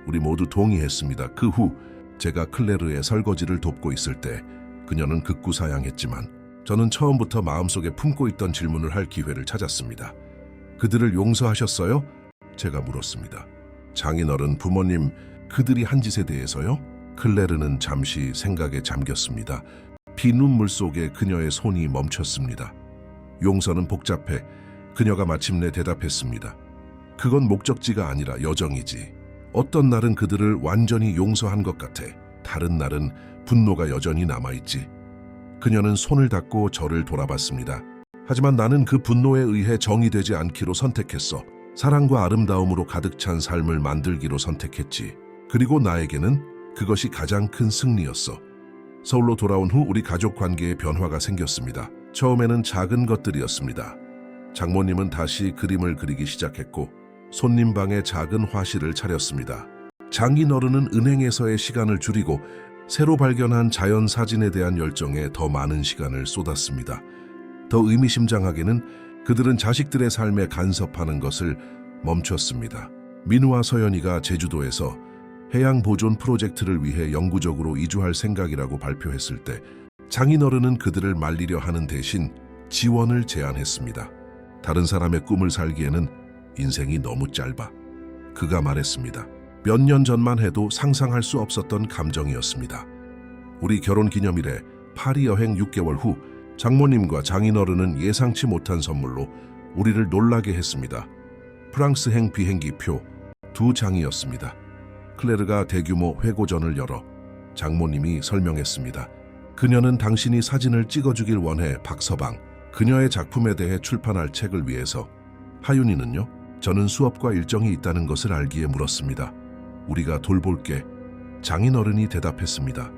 S1: 우리 모두 동의했습니다. 그 후 제가 클레르의 설거지를 돕고 있을 때 그녀는 극구사양했지만 저는 처음부터 마음속에 품고 있던 질문을 할 기회를 찾았습니다. 그들을 용서하셨어요? 제가 물었습니다. 장인어른, 부모님, 그들이 한 짓에 대해서요? 클레르는 잠시 생각에 잠겼습니다. 피눈물 속에 그녀의 손이 멈췄습니다. 용서는 복잡해. 그녀가 마침내 대답했습니다. 그건 목적지가 아니라 여정이지. 어떤 날은 그들을 완전히 용서한 것 같아. 다른 날은 분노가 여전히 남아있지. 그녀는 손을 닫고 저를 돌아봤습니다. 하지만 나는 그 분노에 의해 정의되지 않기로 선택했어. 사랑과 아름다움으로 가득 찬 삶을 만들기로 선택했지. 그리고 나에게는 그것이 가장 큰 승리였어. 서울로 돌아온 후 우리 가족 관계에 변화가 생겼습니다. 처음에는 작은 것들이었습니다. 장모님은 다시 그림을 그리기 시작했고 손님 방에 작은 화실을 차렸습니다. 장인어른은 은행에서의 시간을 줄이고 새로 발견한 자연 사진에 대한 열정에 더 많은 시간을 쏟았습니다. 더 의미심장하게는 그들은 자식들의 삶에 간섭하는 것을 멈췄습니다. 민우와 서연이가 제주도에서 해양 보존 프로젝트를 위해 영구적으로 이주할 생각이라고 발표했을 때 장인어른은 그들을 말리려 하는 대신 지원을 제안했습니다. 다른 사람의 꿈을 살기에는 인생이 너무 짧아. 그가 말했습니다. 몇 년 전만 해도 상상할 수 없었던 감정이었습니다. 우리 결혼 기념일에 파리 여행 6개월 후 장모님과 장인어른은 예상치 못한 선물로 우리를 놀라게 했습니다. 프랑스행 비행기표 2장이었습니다. 클레르가 대규모 회고전을 열어 장모님이 설명했습니다. 그녀는 당신이 사진을 찍어주길 원해. 박서방. 그녀의 작품에 대해 출판할 책을 위해서. 하윤이는요? 저는 수업과 일정이 있다는 것을 알기에 물었습니다. 우리가 돌볼게. 장인어른이 대답했습니다.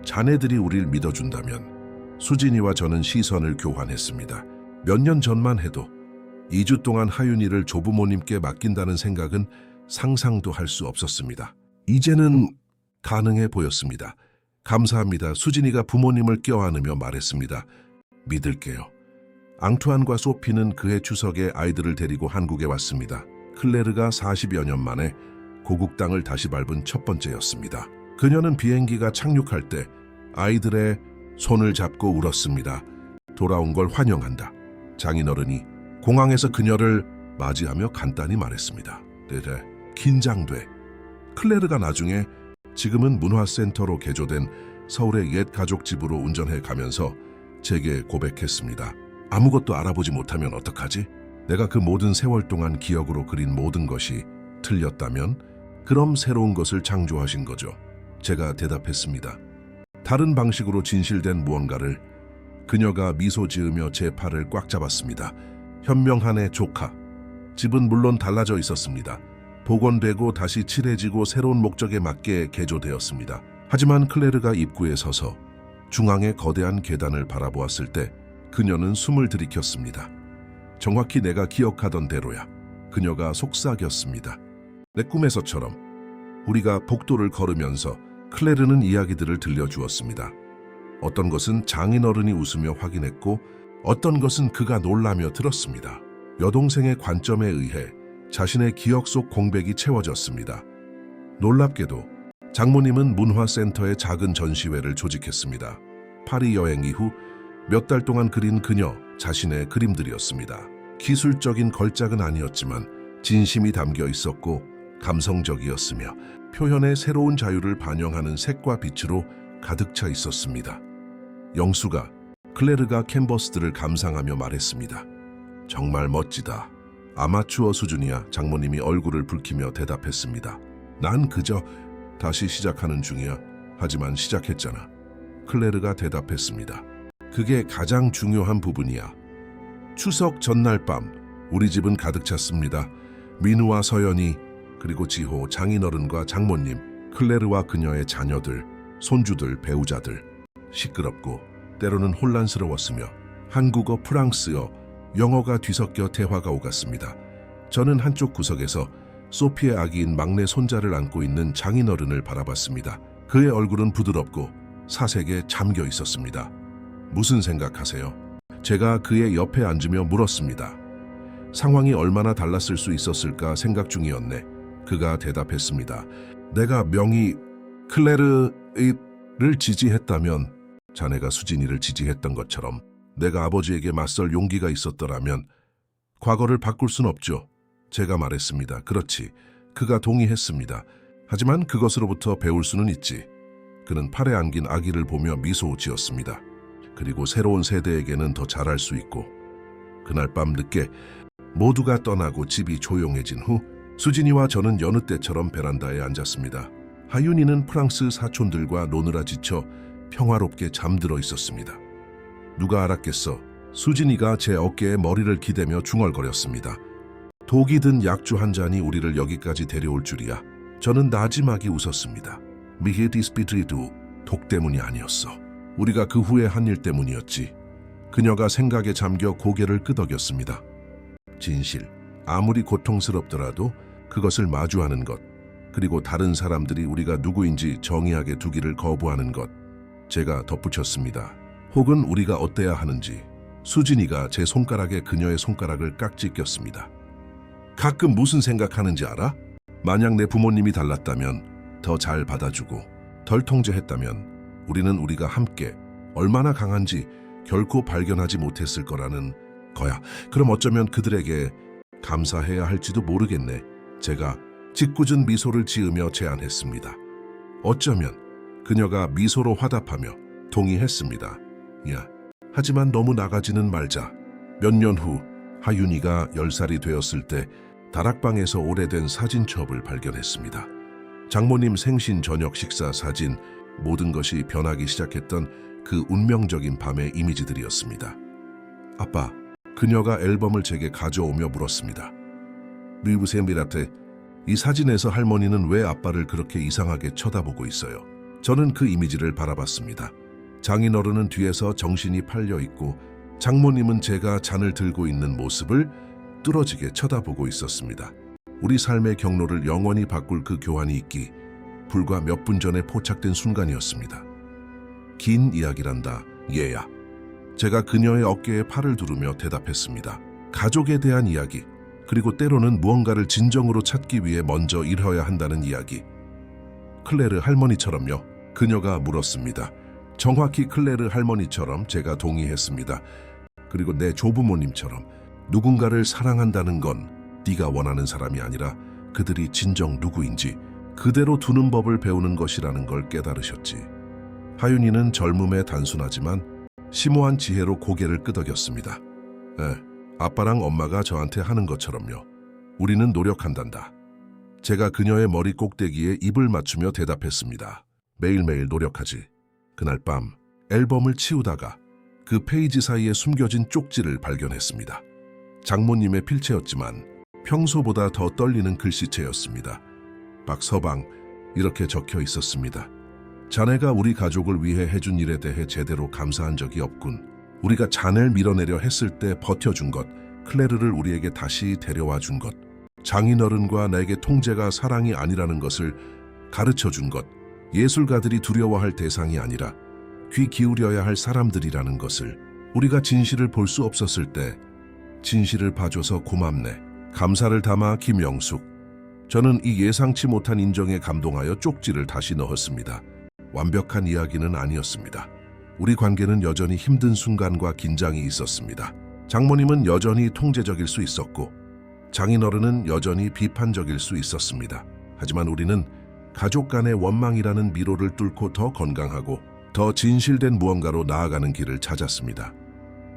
S1: 자네들이 우릴 믿어준다면. 수진이와 저는 시선을 교환했습니다. 몇 년 전만 해도 2주 동안 하윤이를 조부모님께 맡긴다는 생각은 상상도 할 수 없었습니다. 이제는 가능해 보였습니다. 감사합니다. 수진이가 부모님을 껴안으며 말했습니다. 믿을게요. 앙투안과 소피는 그해 추석에 아이들을 데리고 한국에 왔습니다. 클레르가 40여 년 만에 고국 땅을 다시 밟은 첫 번째였습니다. 그녀는 비행기가 착륙할 때 아이들의 손을 잡고 울었습니다. 돌아온 걸 환영한다. 장인어른이 공항에서 그녀를 맞이하며 간단히 말했습니다. 그래, 긴장돼. 클레르가 나중에 지금은 문화센터로 개조된 서울의 옛 가족집으로 운전해 가면서 제게 고백했습니다. 아무것도 알아보지 못하면 어떡하지? 내가 그 모든 세월 동안 기억으로 그린 모든 것이 틀렸다면 그럼 새로운 것을 창조하신 거죠. 제가 대답했습니다. 다른 방식으로 진실된 무언가를. 그녀가 미소 지으며 제 팔을 꽉 잡았습니다. 현명한의 조카. 집은 물론 달라져 있었습니다. 복원되고 다시 칠해지고 새로운 목적에 맞게 개조되었습니다. 하지만 클레르가 입구에 서서 중앙의 거대한 계단을 바라보았을 때 그녀는 숨을 들이켰습니다. 정확히 내가 기억하던 대로야. 그녀가 속삭였습니다. 내 꿈에서처럼. 우리가 복도를 걸으면서 클레르는 이야기들을 들려주었습니다. 어떤 것은 장인어른이 웃으며 확인했고 어떤 것은 그가 놀라며 들었습니다. 여동생의 관점에 의해 자신의 기억 속 공백이 채워졌습니다. 놀랍게도 장모님은 문화센터에 작은 전시회를 조직했습니다. 파리 여행 이후 몇 달 동안 그린 그녀 자신의 그림들이었습니다. 기술적인 걸작은 아니었지만 진심이 담겨 있었고 감성적이었으며 표현의 새로운 자유를 반영하는 색과 빛으로 가득 차 있었습니다. 영수가 클레르가 캔버스들을 감상하며 말했습니다. 정말 멋지다. 아마추어 수준이야. 장모님이 얼굴을 붉히며 대답했습니다. 난 그저 다시 시작하는 중이야. 하지만 시작했잖아. 클레르가 대답했습니다. 그게 가장 중요한 부분이야. 추석 전날 밤 우리 집은 가득 찼습니다. 민우와 서연이 그리고 지호, 장인어른과 장모님, 클레르와 그녀의 자녀들, 손주들, 배우자들. 시끄럽고 때로는 혼란스러웠으며 한국어, 프랑스어, 영어가 뒤섞여 대화가 오갔습니다. 저는 한쪽 구석에서 소피의 아기인 막내 손자를 안고 있는 장인어른을 바라봤습니다. 그의 얼굴은 부드럽고 사색에 잠겨 있었습니다. 무슨 생각하세요? 제가 그의 옆에 앉으며 물었습니다. 상황이 얼마나 달랐을 수 있었을까 생각 중이었네. 그가 대답했습니다. 내가 명의 클레르를 지지했다면, 자네가 수진이를 지지했던 것처럼 내가 아버지에게 맞설 용기가 있었더라면 과거를 바꿀 순 없죠. 제가 말했습니다. 그렇지. 그가 동의했습니다. 하지만 그것으로부터 배울 수는 있지. 그는 팔에 안긴 아기를 보며 미소 지었습니다. 그리고 새로운 세대에게는 더 잘할 수 있고. 그날 밤 늦게 모두가 떠나고 집이 조용해진 후 수진이와 저는 여느 때처럼 베란다에 앉았습니다. 하윤이는 프랑스 사촌들과 노느라 지쳐 평화롭게 잠들어 있었습니다. 누가 알았겠어. 수진이가 제 어깨에 머리를 기대며 중얼거렸습니다. 독이 든 약주 한 잔이 우리를 여기까지 데려올 줄이야. 저는 나지막이 웃었습니다. 미헤디스피드리도 독 때문이 아니었어. 우리가 그 후에 한 일 때문이었지. 그녀가 생각에 잠겨 고개를 끄덕였습니다. 진실, 아무리 고통스럽더라도 그것을 마주하는 것, 그리고 다른 사람들이 우리가 누구인지 정의하게 두기를 거부하는 것. 제가 덧붙였습니다. 혹은 우리가 어때야 하는지. 수진이가 제 손가락에 그녀의 손가락을 깍지 꼈습니다. 가끔 무슨 생각하는지 알아? 만약 내 부모님이 달랐다면, 더 잘 받아주고 덜 통제했다면 우리는 우리가 함께 얼마나 강한지 결코 발견하지 못했을 거라는 거야. 그럼 어쩌면 그들에게 감사해야 할지도 모르겠네. 제가 짓궂은 미소를 지으며 제안했습니다. 어쩌면 그녀가 미소로 화답하며 동의했습니다. 야, 하지만 너무 나가지는 말자. 몇 년 후 하윤이가 10살이 되었을 때 다락방에서 오래된 사진첩을 발견했습니다. 장모님 생신 저녁 식사 사진, 모든 것이 변하기 시작했던 그 운명적인 밤의 이미지들이었습니다. 아빠, 그녀가 앨범을 제게 가져오며 물었습니다. 리브셈비라테, 이 사진에서 할머니는 왜 아빠를 그렇게 이상하게 쳐다보고 있어요? 저는 그 이미지를 바라봤습니다. 장인어른은 뒤에서 정신이 팔려 있고 장모님은 제가 잔을 들고 있는 모습을 뚫어지게 쳐다보고 있었습니다. 우리 삶의 경로를 영원히 바꿀 그 교환이 있기 불과 몇 분 전에 포착된 순간이었습니다. 긴 이야기란다, 얘야. 제가 그녀의 어깨에 팔을 두르며 대답했습니다. 가족에 대한 이야기, 그리고 때로는 무언가를 진정으로 찾기 위해 먼저 잃어야 한다는 이야기. 클레르 할머니처럼요? 그녀가 물었습니다. 정확히 클레르 할머니처럼. 제가 동의했습니다. 그리고 내 조부모님처럼. 누군가를 사랑한다는 건 네가 원하는 사람이 아니라 그들이 진정 누구인지 그대로 두는 법을 배우는 것이라는 걸 깨달으셨지. 하윤이는 젊음에 단순하지만 심오한 지혜로 고개를 끄덕였습니다. 아빠랑 엄마가 저한테 하는 것처럼요. 우리는 노력한단다. 제가 그녀의 머리 꼭대기에 입을 맞추며 대답했습니다. 매일매일 노력하지. 그날 밤 앨범을 치우다가 그 페이지 사이에 숨겨진 쪽지를 발견했습니다. 장모님의 필체였지만 평소보다 더 떨리는 글씨체였습니다. 박서방, 이렇게 적혀 있었습니다. 자네가 우리 가족을 위해 해준 일에 대해 제대로 감사한 적이 없군. 우리가 자네를 밀어내려 했을 때 버텨준 것, 클레르를 우리에게 다시 데려와 준 것, 장인어른과 내게 통제가 사랑이 아니라는 것을 가르쳐준 것, 예술가들이 두려워할 대상이 아니라 귀 기울여야 할 사람들이라는 것을, 우리가 진실을 볼 수 없었을 때 진실을 봐줘서 고맙네. 감사를 담아 김영숙. 저는 이 예상치 못한 인정에 감동하여 쪽지를 다시 넣었습니다. 완벽한 이야기는 아니었습니다. 우리 관계는 여전히 힘든 순간과 긴장이 있었습니다. 장모님은 여전히 통제적일 수 있었고 장인어른은 여전히 비판적일 수 있었습니다. 하지만 우리는 가족 간의 원망이라는 미로를 뚫고 더 건강하고 더 진실된 무언가로 나아가는 길을 찾았습니다.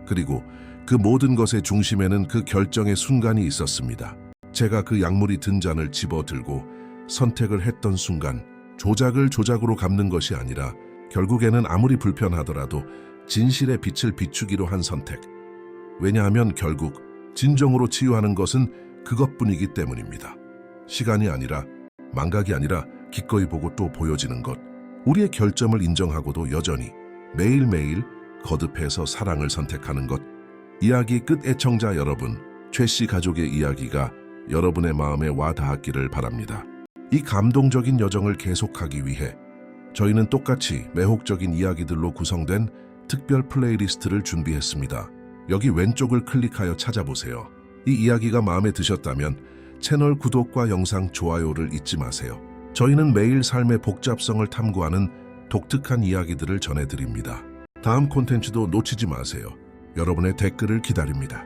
S1: 그리고 그 모든 것의 중심에는 그 결정의 순간이 있었습니다. 제가 그 약물이 든 잔을 집어들고 선택을 했던 순간, 조작을 조작으로 갚는 것이 아니라 결국에는 아무리 불편하더라도 진실의 빛을 비추기로 한 선택. 왜냐하면 결국 진정으로 치유하는 것은 그것뿐이기 때문입니다. 시간이 아니라, 망각이 아니라 기꺼이 보고 또 보여지는 것. 우리의 결점을 인정하고도 여전히 매일매일 거듭해서 사랑을 선택하는 것. 이야기 끝. 애청자 여러분, 최씨 가족의 이야기가 여러분의 마음에 와 닿았기를 바랍니다. 이 감동적인 여정을 계속하기 위해 저희는 똑같이 매혹적인 이야기들로 구성된 특별 플레이리스트를 준비했습니다. 여기 왼쪽을 클릭하여 찾아보세요. 이 이야기가 마음에 드셨다면 채널 구독과 영상 좋아요를 잊지 마세요. 저희는 매일 삶의 복잡성을 탐구하는 독특한 이야기들을 전해드립니다. 다음 콘텐츠도 놓치지 마세요. 여러분의 댓글을 기다립니다.